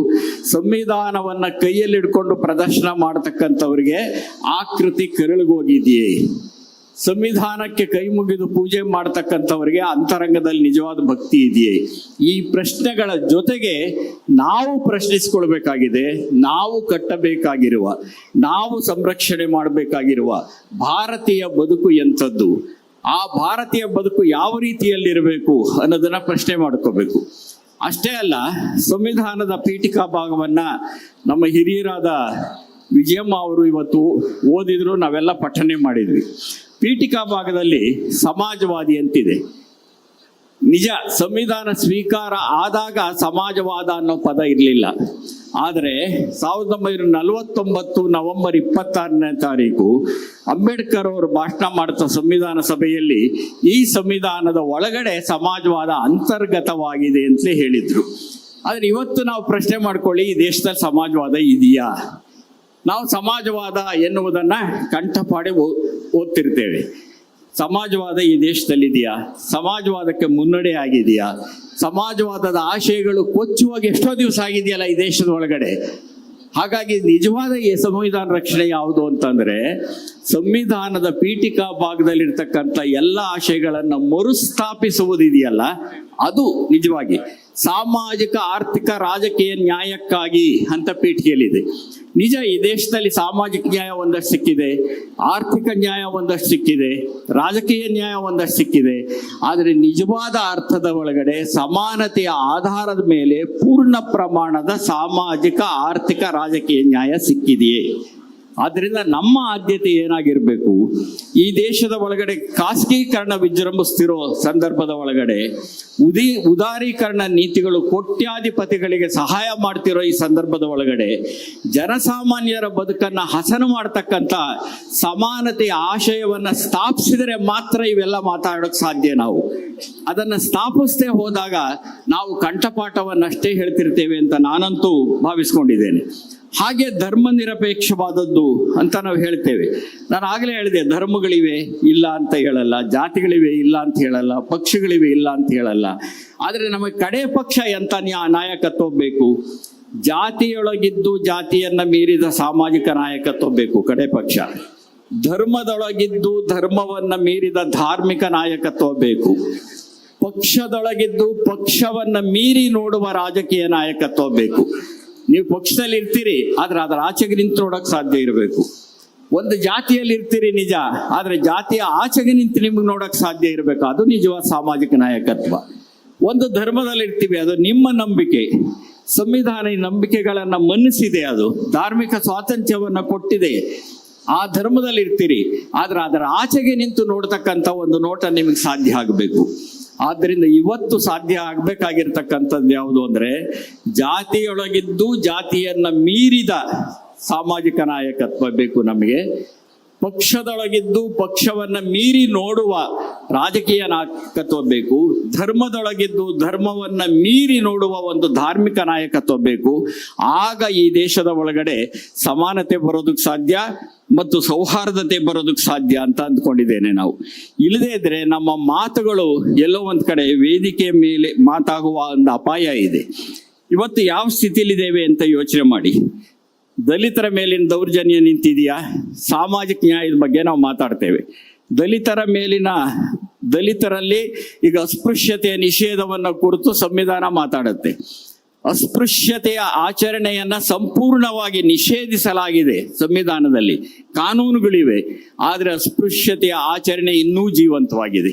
ಸಂವಿಧಾನವನ್ನ ಕೈಯಲ್ಲಿ ಹಿಡ್ಕೊಂಡು ಪ್ರದರ್ಶನ ಮಾಡತಕ್ಕಂಥವ್ರಿಗೆ ಆಕೃತಿ ಕರಳಿಗೋಗಿದೆಯೇ, ಸಂವಿಧಾನಕ್ಕೆ ಕೈ ಮುಗಿದು ಪೂಜೆ ಮಾಡತಕ್ಕಂಥವ್ರಿಗೆ ಅಂತರಂಗದಲ್ಲಿ ನಿಜವಾದ ಭಕ್ತಿ ಇದೆಯೇ? ಈ ಪ್ರಶ್ನೆಗಳ ಜೊತೆಗೆ ನಾವು ಪ್ರಶ್ನಿಸಿಕೊಳ್ಬೇಕಾಗಿದೆ. ನಾವು ಕಟ್ಟಬೇಕಾಗಿರುವ, ನಾವು ಸಂರಕ್ಷಣೆ ಮಾಡಬೇಕಾಗಿರುವ ಭಾರತೀಯ ಬದುಕು ಎಂಥದ್ದು, ಆ ಭಾರತೀಯ ಬದುಕು ಯಾವ ರೀತಿಯಲ್ಲಿರಬೇಕು ಅನ್ನೋದನ್ನ ಪ್ರಶ್ನೆ ಮಾಡ್ಕೋಬೇಕು. ಅಷ್ಟೇ ಅಲ್ಲ, ಸಂವಿಧಾನದ ಪೀಠಿಕಾ ಭಾಗವನ್ನ ನಮ್ಮ ಹಿರಿಯರಾದ ವಿಜಯಮ್ಮ ಅವರು ಇವತ್ತು ಓದಿದ್ರು, ನಾವೆಲ್ಲ ಪಠನೆ ಮಾಡಿದ್ವಿ. ಪೀಠಿಕಾ ಭಾಗದಲ್ಲಿ ಸಮಾಜವಾದಿ ಅಂತಿದೆ. ನಿಜ, ಸಂವಿಧಾನ ಸ್ವೀಕಾರ ಆದಾಗ ಸಮಾಜವಾದ ಅನ್ನೋ ಪದ ಇರಲಿಲ್ಲ. ಆದರೆ 1949 ನವೆಂಬರ್ 26ನೇ ತಾರೀಕು ಅಂಬೇಡ್ಕರ್ ಅವರು ಭಾಷಣ ಮಾಡ್ತಾ ಸಂವಿಧಾನ ಸಭೆಯಲ್ಲಿ ಈ ಸಂವಿಧಾನದ ಒಳಗಡೆ ಸಮಾಜವಾದ ಅಂತರ್ಗತವಾಗಿದೆ ಅಂತಲೇ ಹೇಳಿದ್ರು. ಆದರೆ ಇವತ್ತು ನಾವು ಪ್ರಶ್ನೆ ಮಾಡ್ಕೊಳ್ಳಿ, ಈ ದೇಶದಲ್ಲಿ ಸಮಾಜವಾದ ಇದೆಯಾ? ನಾವು ಸಮಾಜವಾದ ಎನ್ನುವುದನ್ನ ಕಂಠಪಾಡಿ ಓದ್ತಿರ್ತೇವೆ. ಸಮಾಜವಾದ ಈ ದೇಶದಲ್ಲಿದೆಯಾ? ಸಮಾಜವಾದಕ್ಕೆ ಮುನ್ನಡೆ ಆಗಿದೆಯಾ? ಸಮಾಜವಾದದ ಆಶಯಗಳು ಕೊಚ್ಚುವಾಗ ಎಷ್ಟೋ ದಿವಸ ಆಗಿದೆಯಲ್ಲ ಈ ದೇಶದ ಒಳಗಡೆ. ಹಾಗಾಗಿ ನಿಜವಾದ ಈ ಸಂವಿಧಾನ ರಕ್ಷಣೆ ಯಾವುದು ಅಂತಂದ್ರೆ ಸಂವಿಧಾನದ ಪೀಠಿಕಾ ಭಾಗದಲ್ಲಿರ್ತಕ್ಕಂಥ ಎಲ್ಲ ಆಶಯಗಳನ್ನ ಮರುಸ್ಥಾಪಿಸುವುದಿದೆಯಲ್ಲ, ಅದು ನಿಜವಾಗಿ ಸಾಮಾಜಿಕ, ಆರ್ಥಿಕ, ರಾಜಕೀಯ ನ್ಯಾಯಕ್ಕಾಗಿ ಅಂತ ಪೀಠಿಕೆಯಲ್ಲಿದೆ. ನಿಜ, ಈ ದೇಶದಲ್ಲಿ ಸಾಮಾಜಿಕ ನ್ಯಾಯ ಒಂದಷ್ಟು ಸಿಕ್ಕಿದೆ, ಆರ್ಥಿಕ ನ್ಯಾಯ ಒಂದಷ್ಟು ಸಿಕ್ಕಿದೆ, ರಾಜಕೀಯ ನ್ಯಾಯ ಒಂದಷ್ಟು ಸಿಕ್ಕಿದೆ. ಆದರೆ ನಿಜವಾದ ಅರ್ಥದ ಒಳಗಡೆ ಸಮಾನತೆಯ ಆಧಾರದ ಮೇಲೆ ಪೂರ್ಣ ಪ್ರಮಾಣದ ಸಾಮಾಜಿಕ, ಆರ್ಥಿಕ, ರಾಜಕೀಯ ನ್ಯಾಯ ಸಿಕ್ಕಿದೆಯೇ? ಆದ್ರಿಂದ ನಮ್ಮ ಆದ್ಯತೆ ಏನಾಗಿರ್ಬೇಕು, ಈ ದೇಶದ ಒಳಗಡೆ ಖಾಸಗೀಕರಣ ವಿಜೃಂಭಿಸ್ತಿರೋ ಸಂದರ್ಭದ ಒಳಗಡೆ ಉದಾರೀಕರಣ ನೀತಿಗಳು ಕೋಟ್ಯಾಧಿಪತಿಗಳಿಗೆ ಸಹಾಯ ಮಾಡ್ತಿರೋ ಈ ಸಂದರ್ಭದ ಒಳಗಡೆ ಜನಸಾಮಾನ್ಯರ ಬದುಕನ್ನ ಹಸನು ಮಾಡ್ತಕ್ಕಂಥ ಸಮಾನತೆಯ ಆಶಯವನ್ನ ಸ್ಥಾಪಿಸಿದರೆ ಮಾತ್ರ ಇವೆಲ್ಲ ಮಾತಾಡೋಕ್ ಸಾಧ್ಯ. ನಾವು ಅದನ್ನ ಸ್ಥಾಪಿಸದೆ ಹೋದಾಗ ನಾವು ಕಂಠಪಾಠವನ್ನಷ್ಟೇ ಹೇಳ್ತಿರ್ತೇವೆ ಅಂತ ನಾನಂತೂ ಭಾವಿಸ್ಕೊಂಡಿದ್ದೇನೆ. ಹಾಗೆ ಧರ್ಮ ನಿರಪೇಕ್ಷವಾದದ್ದು ಅಂತ ನಾವು ಹೇಳ್ತೇವೆ. ನಾನು ಆಗಲೇ ಹೇಳಿದೆ, ಧರ್ಮಗಳಿವೆ ಇಲ್ಲ ಅಂತ ಹೇಳಲ್ಲ, ಜಾತಿಗಳಿವೆ ಇಲ್ಲ ಅಂತ ಹೇಳಲ್ಲ, ಪಕ್ಷಗಳಿವೆ ಇಲ್ಲ ಅಂತ ಹೇಳಲ್ಲ. ಆದರೆ ನಮಗೆ ಕಡೆ ಪಕ್ಷ ಎಂತ ನಾಯಕತ್ವ ಬೇಕು? ಜಾತಿಯೊಳಗಿದ್ದು ಜಾತಿಯನ್ನ ಮೀರಿದ ಸಾಮಾಜಿಕ ನಾಯಕತ್ವ ಬೇಕು ಕಡೆ ಪಕ್ಷ. ಧರ್ಮದೊಳಗಿದ್ದು ಧರ್ಮವನ್ನ ಮೀರಿದ ಧಾರ್ಮಿಕ ನಾಯಕತ್ವ ಬೇಕು. ಪಕ್ಷದೊಳಗಿದ್ದು ಪಕ್ಷವನ್ನ ಮೀರಿ ನೋಡುವ ರಾಜಕೀಯ ನಾಯಕತ್ವ ಬೇಕು. ನೀವು ಪಕ್ಷದಲ್ಲಿ ಇರ್ತೀರಿ, ಆದ್ರೆ ಅದರ ಆಚೆಗೆ ನಿಂತು ನೋಡಕ್ ಸಾಧ್ಯ ಇರಬೇಕು. ಒಂದು ಜಾತಿಯಲ್ಲಿ ಇರ್ತೀರಿ ನಿಜ, ಆದ್ರೆ ಜಾತಿಯ ಆಚೆಗೆ ನಿಂತು ನಿಮ್ಗೆ ನೋಡಕ್ ಸಾಧ್ಯ ಇರಬೇಕು. ಅದು ನಿಜವಾದ ಸಾಮಾಜಿಕ ನಾಯಕತ್ವ. ಒಂದು ಧರ್ಮದಲ್ಲಿ ಇರ್ತೀವಿ, ಅದು ನಿಮ್ಮ ನಂಬಿಕೆ, ಸಂವಿಧಾನ ಈ ನಂಬಿಕೆಗಳನ್ನ ಮನ್ನಿಸಿದೆ, ಅದು ಧಾರ್ಮಿಕ ಸ್ವಾತಂತ್ರ್ಯವನ್ನ ಕೊಟ್ಟಿದೆ. ಆ ಧರ್ಮದಲ್ಲಿ ಇರ್ತೀರಿ, ಆದ್ರೆ ಅದರ ಆಚೆಗೆ ನಿಂತು ನೋಡ್ತಕ್ಕಂಥ ಒಂದು ನೋಟ ನಿಮಗೆ ಸಾಧ್ಯ ಆಗಬೇಕು. ಆದ್ದರಿಂದ ಇವತ್ತು ಸಾಧ್ಯ ಆಗ್ಬೇಕಾಗಿರ್ತಕ್ಕಂಥದ್ದು ಯಾವುದು ಅಂದ್ರೆ ಜಾತಿಯೊಳಗಿದ್ದು ಜಾತಿಯನ್ನ ಮೀರಿದ ಸಾಮಾಜಿಕ ನಾಯಕತ್ವ ಬೇಕು ನಮಗೆ. ಪಕ್ಷದೊಳಗಿದ್ದು ಪಕ್ಷವನ್ನ ಮೀರಿ ನೋಡುವ ರಾಜಕೀಯ ನಾಯಕತ್ವ ಬೇಕು. ಧರ್ಮದೊಳಗಿದ್ದು ಧರ್ಮವನ್ನ ಮೀರಿ ನೋಡುವ ಒಂದು ಧಾರ್ಮಿಕ ನಾಯಕತ್ವ ಬೇಕು. ಆಗ ಈ ದೇಶದ ಒಳಗಡೆ ಸಮಾನತೆ ಬರೋದಕ್ಕೆ ಸಾಧ್ಯ ಮತ್ತು ಸೌಹಾರ್ದತೆ ಬರೋದಕ್ಕೆ ಸಾಧ್ಯ ಅಂತ ಅಂದ್ಕೊಂಡಿದ್ದೇನೆ ನಾವು. ಇಲ್ಲದೇ ಇದ್ರೆ ನಮ್ಮ ಮಾತುಗಳು ಎಲ್ಲೋ ಒಂದ್ ಕಡೆ ವೇದಿಕೆ ಮೇಲೆ ಮಾತಾಗುವ ಒಂದು ಅಪಾಯ ಇದೆ. ಇವತ್ತು ಯಾವ ಸ್ಥಿತಿಲಿದ್ದೇವೆ ಅಂತ ಯೋಚನೆ ಮಾಡಿ. ದಲಿತರ ಮೇಲಿನ ದೌರ್ಜನ್ಯ ನಿಂತಿದೆಯಾ? ಸಾಮಾಜಿಕ ನ್ಯಾಯದ ಬಗ್ಗೆ ನಾವು ಮಾತಾಡ್ತೇವೆ. ದಲಿತರಲ್ಲಿ ಈಗ ಅಸ್ಪೃಶ್ಯತೆಯ ನಿಷೇಧವನ್ನ ಕುರಿತು ಸಂವಿಧಾನ ಮಾತಾಡುತ್ತೆ. ಅಸ್ಪೃಶ್ಯತೆಯ ಆಚರಣೆಯನ್ನ ಸಂಪೂರ್ಣವಾಗಿ ನಿಷೇಧಿಸಲಾಗಿದೆ ಸಂವಿಧಾನದಲ್ಲಿ, ಕಾನೂನುಗಳಿವೆ. ಆದರೆ ಅಸ್ಪೃಶ್ಯತೆಯ ಆಚರಣೆ ಇನ್ನೂ ಜೀವಂತವಾಗಿದೆ.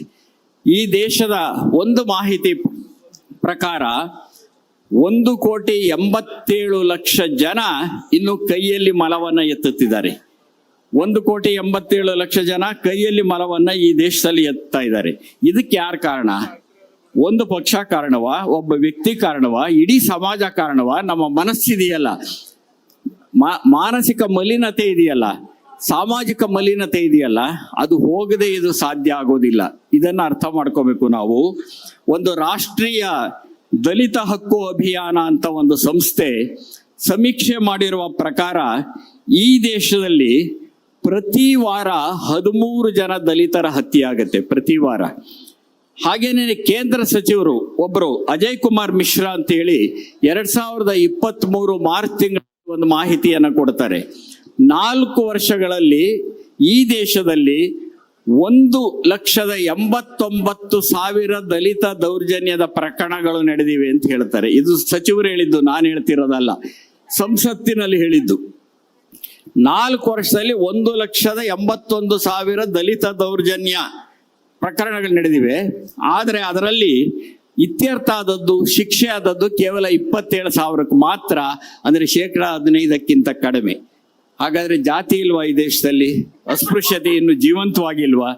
ಈ ದೇಶದ ಒಂದು ಮಾಹಿತಿ ಪ್ರಕಾರ 1,87,00,000 ಜನ ಇನ್ನು ಕೈಯಲ್ಲಿ ಮಲವನ್ನ ಎತ್ತುತ್ತಿದ್ದಾರೆ. 1,87,00,000 ಜನ ಕೈಯಲ್ಲಿ ಮಲವನ್ನ ಈ ದೇಶದಲ್ಲಿ ಎತ್ತಾ ಇದ್ದಾರೆ. ಇದಕ್ಕೆ ಯಾರು ಕಾರಣ? ಒಂದು ಪಕ್ಷ ಕಾರಣವಾ? ಒಬ್ಬ ವ್ಯಕ್ತಿ ಕಾರಣವಾ? ಇಡೀ ಸಮಾಜ ಕಾರಣವಾ? ನಮ್ಮ ಮನಸ್ಸಿದೆಯಲ್ಲ, ಮಾನಸಿಕ ಮಲಿನತೆ ಇದೆಯಲ್ಲ, ಸಾಮಾಜಿಕ ಮಲಿನತೆ ಇದೆಯಲ್ಲ, ಅದು ಹೋಗದೆ ಇದು ಸಾಧ್ಯ ಆಗೋದಿಲ್ಲ. ಇದನ್ನ ಅರ್ಥ ಮಾಡ್ಕೋಬೇಕು ನಾವು. ಒಂದು ರಾಷ್ಟ್ರೀಯ ದಲಿತ ಹಕ್ಕು ಅಭಿಯಾನ ಅಂತ ಒಂದು ಸಂಸ್ಥೆ ಸಮೀಕ್ಷೆ ಮಾಡಿರುವ ಪ್ರಕಾರ ಈ ದೇಶದಲ್ಲಿ ಪ್ರತಿ ವಾರ 13 ಜನ ದಲಿತರ ಹತ್ಯೆ ಆಗತ್ತೆ, ಪ್ರತಿ ವಾರ. ಹಾಗೇನೆ ಕೇಂದ್ರ ಸಚಿವರು ಒಬ್ಬರು ಅಜಯ್ ಕುಮಾರ್ ಮಿಶ್ರಾ ಅಂತ ಹೇಳಿ 2023 ಮಾರ್ಚ್ ತಿಂಗಳ ಒಂದು ಮಾಹಿತಿಯನ್ನು ಕೊಡ್ತಾರೆ. 4 ವರ್ಷಗಳಲ್ಲಿ ಈ ದೇಶದಲ್ಲಿ 1,89,000 ದಲಿತ ದೌರ್ಜನ್ಯದ ಪ್ರಕರಣಗಳು ನಡೆದಿವೆ ಅಂತ ಹೇಳ್ತಾರೆ. ಇದು ಸಚಿವರು ಹೇಳಿದ್ದು, ನಾನು ಹೇಳ್ತಿರೋದಲ್ಲ, ಸಂಸತ್ತಿನಲ್ಲಿ ಹೇಳಿದ್ದು. 4 ವರ್ಷದಲ್ಲಿ 1,81,000 ದಲಿತ ದೌರ್ಜನ್ಯ ಪ್ರಕರಣಗಳು ನಡೆದಿವೆ. ಆದರೆ ಅದರಲ್ಲಿ ಇತ್ಯರ್ಥ ಆದದ್ದು, ಶಿಕ್ಷೆ ಆದದ್ದು ಕೇವಲ 27,000 ಮಾತ್ರ, ಅಂದ್ರೆ 15% ಕಡಿಮೆ. ಹಾಗಾದ್ರೆ ಜಾತಿ ಇಲ್ವಾ ಈ ದೇಶದಲ್ಲಿ? ಅಸ್ಪೃಶ್ಯತೆ ಇನ್ನು ಜೀವಂತವಾಗಿಲ್ವಾ?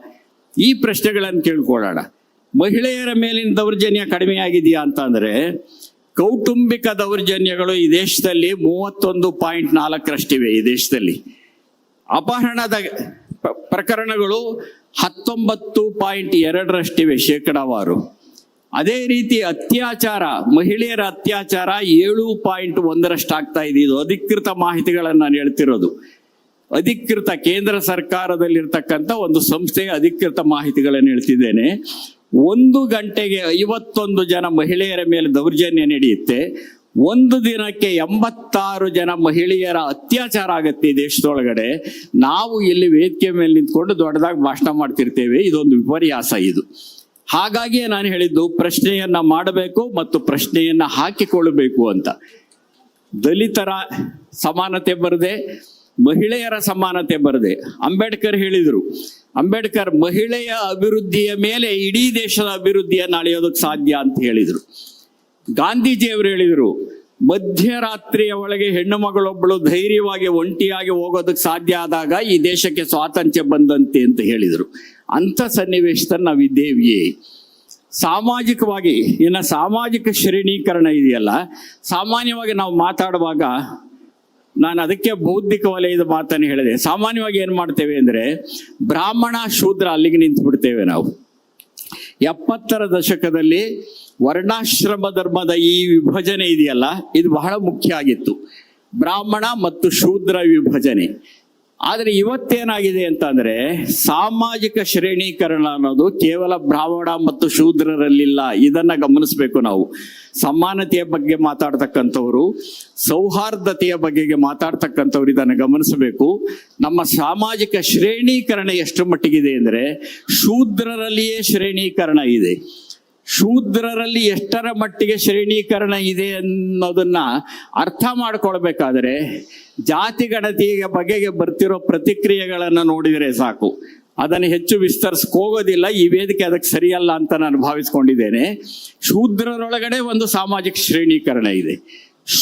ಈ ಪ್ರಶ್ನೆಗಳನ್ನು ಕೇಳ್ಕೊಳ್ಳೋಣ. ಮಹಿಳೆಯರ ಮೇಲಿನ ದೌರ್ಜನ್ಯ ಕಡಿಮೆ ಆಗಿದೆಯಾ ಅಂತ ಅಂದ್ರೆ, ಕೌಟುಂಬಿಕ ದೌರ್ಜನ್ಯಗಳು ಈ ದೇಶದಲ್ಲಿ 31.4ರಷ್ಟಿವೆ ಈ ದೇಶದಲ್ಲಿ. ಅಪಹರಣದ ಪ್ರಕರಣಗಳು 19.2ರಷ್ಟಿವೆ ಶೇಕಡಾವಾರು. ಅದೇ ರೀತಿ ಅತ್ಯಾಚಾರ, ಮಹಿಳೆಯರ ಅತ್ಯಾಚಾರ 7.1ರಷ್ಟಾಗ್ತಾ ಇದೆ. ಇದು ಅಧಿಕೃತ ಮಾಹಿತಿಗಳನ್ನು ನಾನು ಹೇಳ್ತಿರೋದು. ಅಧಿಕೃತ ಕೇಂದ್ರ ಸರ್ಕಾರದಲ್ಲಿರ್ತಕ್ಕಂಥ ಒಂದು ಸಂಸ್ಥೆಯ ಅಧಿಕೃತ ಮಾಹಿತಿಗಳನ್ನು ಹೇಳ್ತಿದ್ದೇನೆ. 1 ಗಂಟೆಗೆ 51 ಜನ ಮಹಿಳೆಯರ ಮೇಲೆ ದೌರ್ಜನ್ಯ ನಡೆಯುತ್ತೆ. ಒಂದು ದಿನಕ್ಕೆ 86 ಜನ ಮಹಿಳೆಯರ ಅತ್ಯಾಚಾರ ಆಗತ್ತೆ ಈ ದೇಶದೊಳಗಡೆ. ನಾವು ಇಲ್ಲಿ ವೇದಿಕೆ ಮೇಲೆ ನಿಂತ್ಕೊಂಡು ದೊಡ್ಡದಾಗಿ ಭಾಷಣ ಮಾಡ್ತಿರ್ತೇವೆ. ಇದೊಂದು ವಿಪರ್ಯಾಸ ಇದು. ಹಾಗಾಗಿಯೇ ನಾನು ಹೇಳಿದ್ದು ಪ್ರಶ್ನೆಯನ್ನ ಮಾಡಬೇಕು ಮತ್ತು ಪ್ರಶ್ನೆಯನ್ನ ಹಾಕಿಕೊಳ್ಳಬೇಕು ಅಂತ. ದಲಿತರ ಸಮಾನತೆ ಬರದೆ, ಮಹಿಳೆಯರ ಸಮಾನತೆ ಬರದೆ. ಅಂಬೇಡ್ಕರ್ ಹೇಳಿದರು, ಅಂಬೇಡ್ಕರ್ ಮಹಿಳೆಯ ಅಭಿವೃದ್ಧಿಯ ಮೇಲೆ ಇಡೀ ದೇಶದ ಅಭಿವೃದ್ಧಿಯನ್ನು ಅಳೆಯೋದಕ್ಕೆ ಸಾಧ್ಯ ಅಂತ ಹೇಳಿದರು. ಗಾಂಧೀಜಿಯವರು ಹೇಳಿದರು, ಮಧ್ಯರಾತ್ರಿಯ ಒಳಗೆ ಹೆಣ್ಣು ಮಗಳೊಬ್ಬಳು ಧೈರ್ಯವಾಗಿ ಒಂಟಿಯಾಗಿ ಹೋಗೋದಕ್ಕೆ ಸಾಧ್ಯ ಆದಾಗ ಈ ದೇಶಕ್ಕೆ ಸ್ವಾತಂತ್ರ್ಯ ಬಂದಂತೆ ಅಂತ ಹೇಳಿದರು. ಅಂಥ ಸನ್ನಿವೇಶದಲ್ಲಿ ನಾವಿದ್ದೇವೆಯೇ? ಸಾಮಾಜಿಕವಾಗಿ ಇನ್ನು ಸಾಮಾಜಿಕ ಶ್ರೇಣೀಕರಣ ಇದೆಯಲ್ಲ, ಸಾಮಾನ್ಯವಾಗಿ ನಾವು ಮಾತಾಡುವಾಗ ನಾನು ಅದಕ್ಕೆ ಬೌದ್ಧಿಕ ವಲಯದ ಮಾತನ್ನು ಹೇಳಿದೆ. ಸಾಮಾನ್ಯವಾಗಿ ಏನು ಮಾಡ್ತೇವೆ ಅಂದರೆ ಬ್ರಾಹ್ಮಣ ಶೂದ್ರ ಅಲ್ಲಿಗೆ ನಿಂತು ಬಿಡ್ತೇವೆ ನಾವು. 70ರ ದಶಕದಲ್ಲಿ ವರ್ಣಾಶ್ರಮ ಧರ್ಮದ ಈ ವಿಭಜನೆ ಇದೆಯಲ್ಲ, ಇದು ಬಹಳ ಮುಖ್ಯ ಆಗಿತ್ತು, ಬ್ರಾಹ್ಮಣ ಮತ್ತು ಶೂದ್ರ ವಿಭಜನೆ. ಆದರೆ ಇವತ್ತೇನಾಗಿದೆ ಅಂತಂದ್ರೆ ಸಾಮಾಜಿಕ ಶ್ರೇಣೀಕರಣ ಅನ್ನೋದು ಕೇವಲ ಬ್ರಾಹ್ಮಣ ಮತ್ತು ಶೂದ್ರರಲ್ಲಿಲ್ಲ. ಇದನ್ನ ಗಮನಿಸಬೇಕು ನಾವು. ಸಮಾನತೆಯ ಬಗ್ಗೆ ಮಾತಾಡ್ತಕ್ಕಂಥವ್ರು, ಸೌಹಾರ್ದತೆಯ ಬಗೆಗೆ ಮಾತಾಡ್ತಕ್ಕಂಥವ್ರು ಇದನ್ನು ಗಮನಿಸಬೇಕು. ನಮ್ಮ ಸಾಮಾಜಿಕ ಶ್ರೇಣೀಕರಣ ಎಷ್ಟು ಮಟ್ಟಿಗಿದೆ ಅಂದರೆ ಶೂದ್ರರಲ್ಲಿಯೇ ಶ್ರೇಣೀಕರಣ ಇದೆ. ಶೂದ್ರರಲ್ಲಿ ಎಷ್ಟರ ಮಟ್ಟಿಗೆ ಶ್ರೇಣೀಕರಣ ಇದೆ ಅನ್ನೋದನ್ನ ಅರ್ಥ ಮಾಡ್ಕೊಳ್ಬೇಕಾದ್ರೆ ಜಾತಿ ಗಣತಿಯ ಬಗೆಗೆ ಬರ್ತಿರೋ ಪ್ರತಿಕ್ರಿಯೆಗಳನ್ನು ನೋಡಿದರೆ ಸಾಕು. ಅದನ್ನು ಹೆಚ್ಚು ವಿಸ್ತರಿಸ್ಕೋಗೋದಿಲ್ಲ, ಈ ವೇದಿಕೆ ಅದಕ್ಕೆ ಸರಿಯಲ್ಲ ಅಂತ ನಾನು ಭಾವಿಸ್ಕೊಂಡಿದ್ದೇನೆ. ಶೂದ್ರರೊಳಗಡೆ ಒಂದು ಸಾಮಾಜಿಕ ಶ್ರೇಣೀಕರಣ ಇದೆ,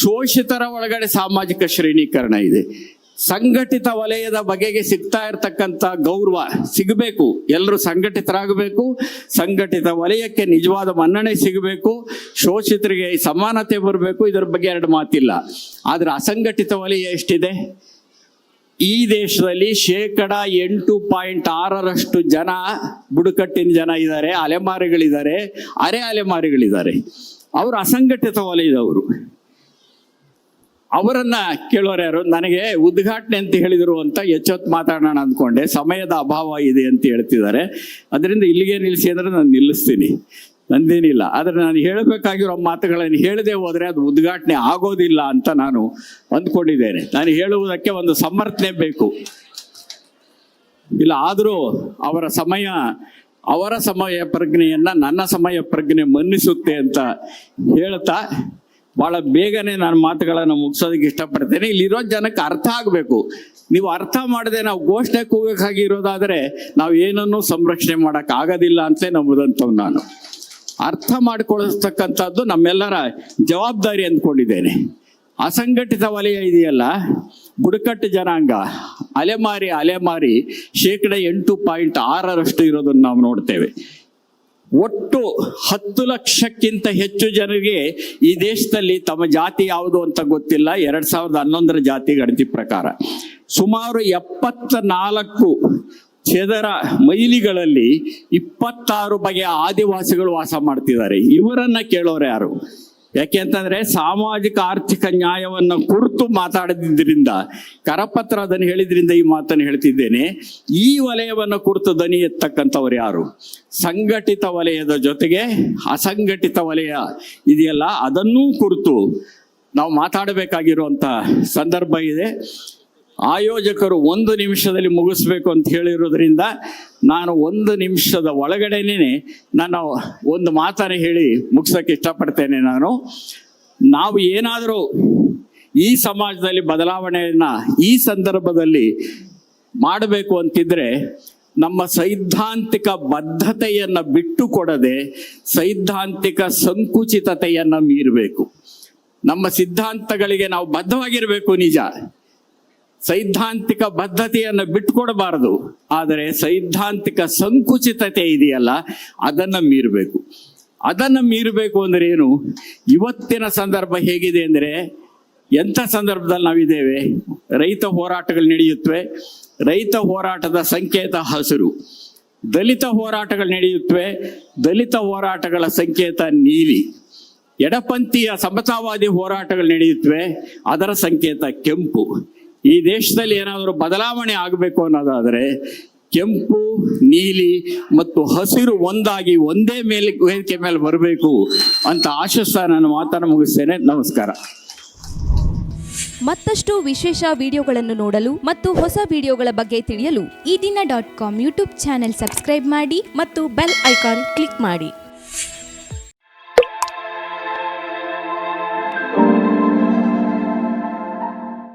ಶೋಷಿತರ ಒಳಗಡೆ ಸಾಮಾಜಿಕ ಶ್ರೇಣೀಕರಣ ಇದೆ. ಸಂಘಟಿತ ವಲಯದ ಬಗೆಗೆ ಸಿಗ್ತಾ ಇರತಕ್ಕಂಥ ಗೌರವ ಸಿಗಬೇಕು, ಎಲ್ಲರೂ ಸಂಘಟಿತರಾಗಬೇಕು, ಸಂಘಟಿತ ವಲಯಕ್ಕೆ ನಿಜವಾದ ಮನ್ನಣೆ ಸಿಗಬೇಕು, ಶೋಷಿತರಿಗೆ ಸಮಾನತೆ ಬರಬೇಕು. ಇದರ ಬಗ್ಗೆ ಎರಡು ಮಾತಿಲ್ಲ. ಆದರೆ ಅಸಂಘಟಿತ ವಲಯ ಎಷ್ಟಿದೆ? ಈ ದೇಶದಲ್ಲಿ 8.6% ಜನ ಬುಡಕಟ್ಟಿನ ಜನ ಇದ್ದಾರೆ, ಅಲೆಮಾರಿಗಳಿದ್ದಾರೆ, ಅರೆ ಅಲೆಮಾರಿಗಳಿದ್ದಾರೆ. ಅವರು ಅಸಂಘಟಿತ ವಲಯದವರು. ಅವರನ್ನ ಕೇಳೋರು ಯಾರು? ನನಗೆ ಉದ್ಘಾಟನೆ ಅಂತ ಹೇಳಿದರು ಅಂತ ಎಚ್ಚೊತ್ತು ಮಾತಾಡೋಣ ಅಂದ್ಕೊಂಡೆ, ಸಮಯದ ಅಭಾವ ಇದೆ ಅಂತ ಹೇಳ್ತಿದ್ದಾರೆ. ಅದರಿಂದ ಇಲ್ಲಿಗೆ ನಿಲ್ಲಿಸಿ ಅಂದ್ರೆ ನಾನು ನಿಲ್ಲಿಸ್ತೀನಿ, ನಂದೇನಿಲ್ಲ. ಆದರೆ ನಾನು ಹೇಳಬೇಕಾಗಿರೋ ಮಾತುಗಳನ್ನು ಹೇಳದೆ ಹೋದರೆ ಅದು ಉದ್ಘಾಟನೆ ಆಗೋದಿಲ್ಲ ಅಂತ ನಾನು ಅಂದ್ಕೊಂಡಿದ್ದೇನೆ. ನಾನು ಹೇಳುವುದಕ್ಕೆ ಒಂದು ಸಮರ್ಥನೆ ಬೇಕು. ಇಲ್ಲ ಆದರೂ ಅವರ ಸಮಯ ಪ್ರಜ್ಞೆಯನ್ನ ನನ್ನ ಸಮಯ ಪ್ರಜ್ಞೆ ಮನ್ನಿಸುತ್ತೆ ಅಂತ ಹೇಳ್ತಾ ಭಾಳ ಬೇಗನೆ ನಾನು ಮಾತುಗಳನ್ನು ಮುಗಿಸೋದಕ್ಕೆ ಇಷ್ಟಪಡ್ತೇನೆ. ಇಲ್ಲಿರೋ ಜನಕ್ಕೆ ಅರ್ಥ ಆಗಬೇಕು. ನೀವು ಅರ್ಥ ಮಾಡದೆ ನಾವು ಘೋಷಣೆ ಕೂಗಕ್ಕಾಗಿರೋದಾದರೆ ನಾವು ಏನನ್ನೂ ಸಂರಕ್ಷಣೆ ಮಾಡೋಕ್ಕಾಗೋದಿಲ್ಲ ಅಂತಲೇ ನಂಬುದಂಥವು ನಾನು. ಅರ್ಥ ಮಾಡಿಕೊಳ್ಳತಕ್ಕಂಥದ್ದು ನಮ್ಮೆಲ್ಲರ ಜವಾಬ್ದಾರಿ ಅಂದ್ಕೊಂಡಿದ್ದೇನೆ. ಅಸಂಘಟಿತ ವಲಯ ಇದೆಯಲ್ಲ, ಬುಡಕಟ್ಟು ಜನಾಂಗ, ಅಲೆಮಾರಿ 8.6% ಇರೋದನ್ನು ನಾವು ನೋಡ್ತೇವೆ. ಒಟ್ಟು 10 ಲಕ್ಷಕ್ಕಿಂತ ಹೆಚ್ಚು ಜನರಿಗೆ ಈ ದೇಶದಲ್ಲಿ ತಮ್ಮ ಜಾತಿ ಯಾವುದು ಅಂತ ಗೊತ್ತಿಲ್ಲ. 2011ರ ಜಾತಿ ಗಣತಿ ಪ್ರಕಾರ ಸುಮಾರು 74 ಚದರ ಮೈಲಿಗಳಲ್ಲಿ 26 ಬಗೆಯ ಆದಿವಾಸಿಗಳು ವಾಸ ಮಾಡ್ತಿದ್ದಾರೆ. ಇವರನ್ನ ಕೇಳೋರು ಯಾರು? ಯಾಕೆ ಅಂತಂದ್ರೆ ಸಾಮಾಜಿಕ ಆರ್ಥಿಕ ನ್ಯಾಯವನ್ನು ಕುರಿತು ಮಾತಾಡದಿದ್ದರಿಂದ, ಕರಪತ್ರ ಅದನ್ನು ಹೇಳಿದ್ರಿಂದ ಈ ಮಾತನ್ನು ಹೇಳ್ತಿದ್ದೇನೆ. ಈ ವಲಯವನ್ನು ಕುರಿತು ದನಿ ಎತ್ತಕ್ಕಂಥವ್ರು ಯಾರು? ಸಂಘಟಿತ ವಲಯದ ಜೊತೆಗೆ ಅಸಂಘಟಿತ ವಲಯ ಇದೆಯಲ್ಲ, ಅದನ್ನೂ ಕುರಿತು ನಾವು ಮಾತಾಡಬೇಕಾಗಿರುವಂಥ ಸಂದರ್ಭ ಇದೆ. ಆಯೋಜಕರು 1 ನಿಮಿಷದಲ್ಲಿ ಮುಗಿಸ್ಬೇಕು ಅಂತ ಹೇಳಿರೋದ್ರಿಂದ ನಾನು 1 ನಿಮಿಷದ ಒಳಗಡೆನೇ ನಾನು ಒಂದು ಮಾತನ್ನು ಹೇಳಿ ಮುಗಿಸೋಕ್ಕೆ ಇಷ್ಟಪಡ್ತೇನೆ. ನಾವು ಏನಾದರೂ ಈ ಸಮಾಜದಲ್ಲಿ ಬದಲಾವಣೆಯನ್ನು ಈ ಸಂದರ್ಭದಲ್ಲಿ ಮಾಡಬೇಕು ಅಂತಿದ್ರೆ ನಮ್ಮ ಸೈದ್ಧಾಂತಿಕ ಬದ್ಧತೆಯನ್ನು ಬಿಟ್ಟು ಕೊಡದೆ ಸೈದ್ಧಾಂತಿಕ ಸಂಕುಚಿತತೆಯನ್ನು ಮೀರಬೇಕು. ನಮ್ಮ ಸಿದ್ಧಾಂತಗಳಿಗೆ ನಾವು ಬದ್ಧವಾಗಿರಬೇಕು ನಿಜ, ಸೈದ್ಧಾಂತಿಕ ಬದ್ಧತೆಯನ್ನು ಬಿಟ್ಟುಕೊಡಬಾರದು. ಆದರೆ ಸೈದ್ಧಾಂತಿಕ ಸಂಕುಚಿತತೆ ಇದೆಯಲ್ಲ, ಅದನ್ನು ಮೀರಬೇಕು. ಅದನ್ನು ಮೀರಬೇಕು ಅಂದರೆ ಏನು? ಇವತ್ತಿನ ಸಂದರ್ಭ ಹೇಗಿದೆ ಅಂದರೆ, ಎಂಥ ಸಂದರ್ಭದಲ್ಲಿ ನಾವಿದ್ದೇವೆ? ರೈತ ಹೋರಾಟಗಳು ನಡೆಯುತ್ತವೆ, ರೈತ ಹೋರಾಟದ ಸಂಕೇತ ಹಸಿರು. ದಲಿತ ಹೋರಾಟಗಳು ನಡೆಯುತ್ತವೆ, ದಲಿತ ಹೋರಾಟಗಳ ಸಂಕೇತ ನೀಲಿ. ಎಡಪಂಥೀಯ ಸಮತಾವಾದಿ ಹೋರಾಟಗಳು ನಡೆಯುತ್ತವೆ, ಅದರ ಸಂಕೇತ ಕೆಂಪು. ಈ ದೇಶದಲ್ಲಿ ಏನಾದರೂ ಬದಲಾವಣೆ ಆಗಬೇಕು ಅನ್ನೋದಾದರೆ ಕೆಂಪು, ನೀಲಿ ಮತ್ತು ಹಸಿರು ಒಂದಾಗಿ ಒಂದೇ ವೇದಿಕೆ ಮೇಲೆ ಬರಬೇಕು ಅಂತ ಆಶಿಸ್ತಾ ನನ್ನ ಮಾತನ್ನು ಮುಗಿಸ್ತೇನೆ. ನಮಸ್ಕಾರ. ಮತ್ತಷ್ಟು ವಿಶೇಷ ವಿಡಿಯೋಗಳನ್ನು ನೋಡಲು ಮತ್ತು ಹೊಸ ವಿಡಿಯೋಗಳ ಬಗ್ಗೆ ತಿಳಿಯಲು ಈ ದಿನ .com ಯೂಟ್ಯೂಬ್ ಚಾನೆಲ್ ಸಬ್ಸ್ಕ್ರೈಬ್ ಮಾಡಿ ಮತ್ತು ಬೆಲ್ ಐಕಾನ್ ಕ್ಲಿಕ್ ಮಾಡಿ.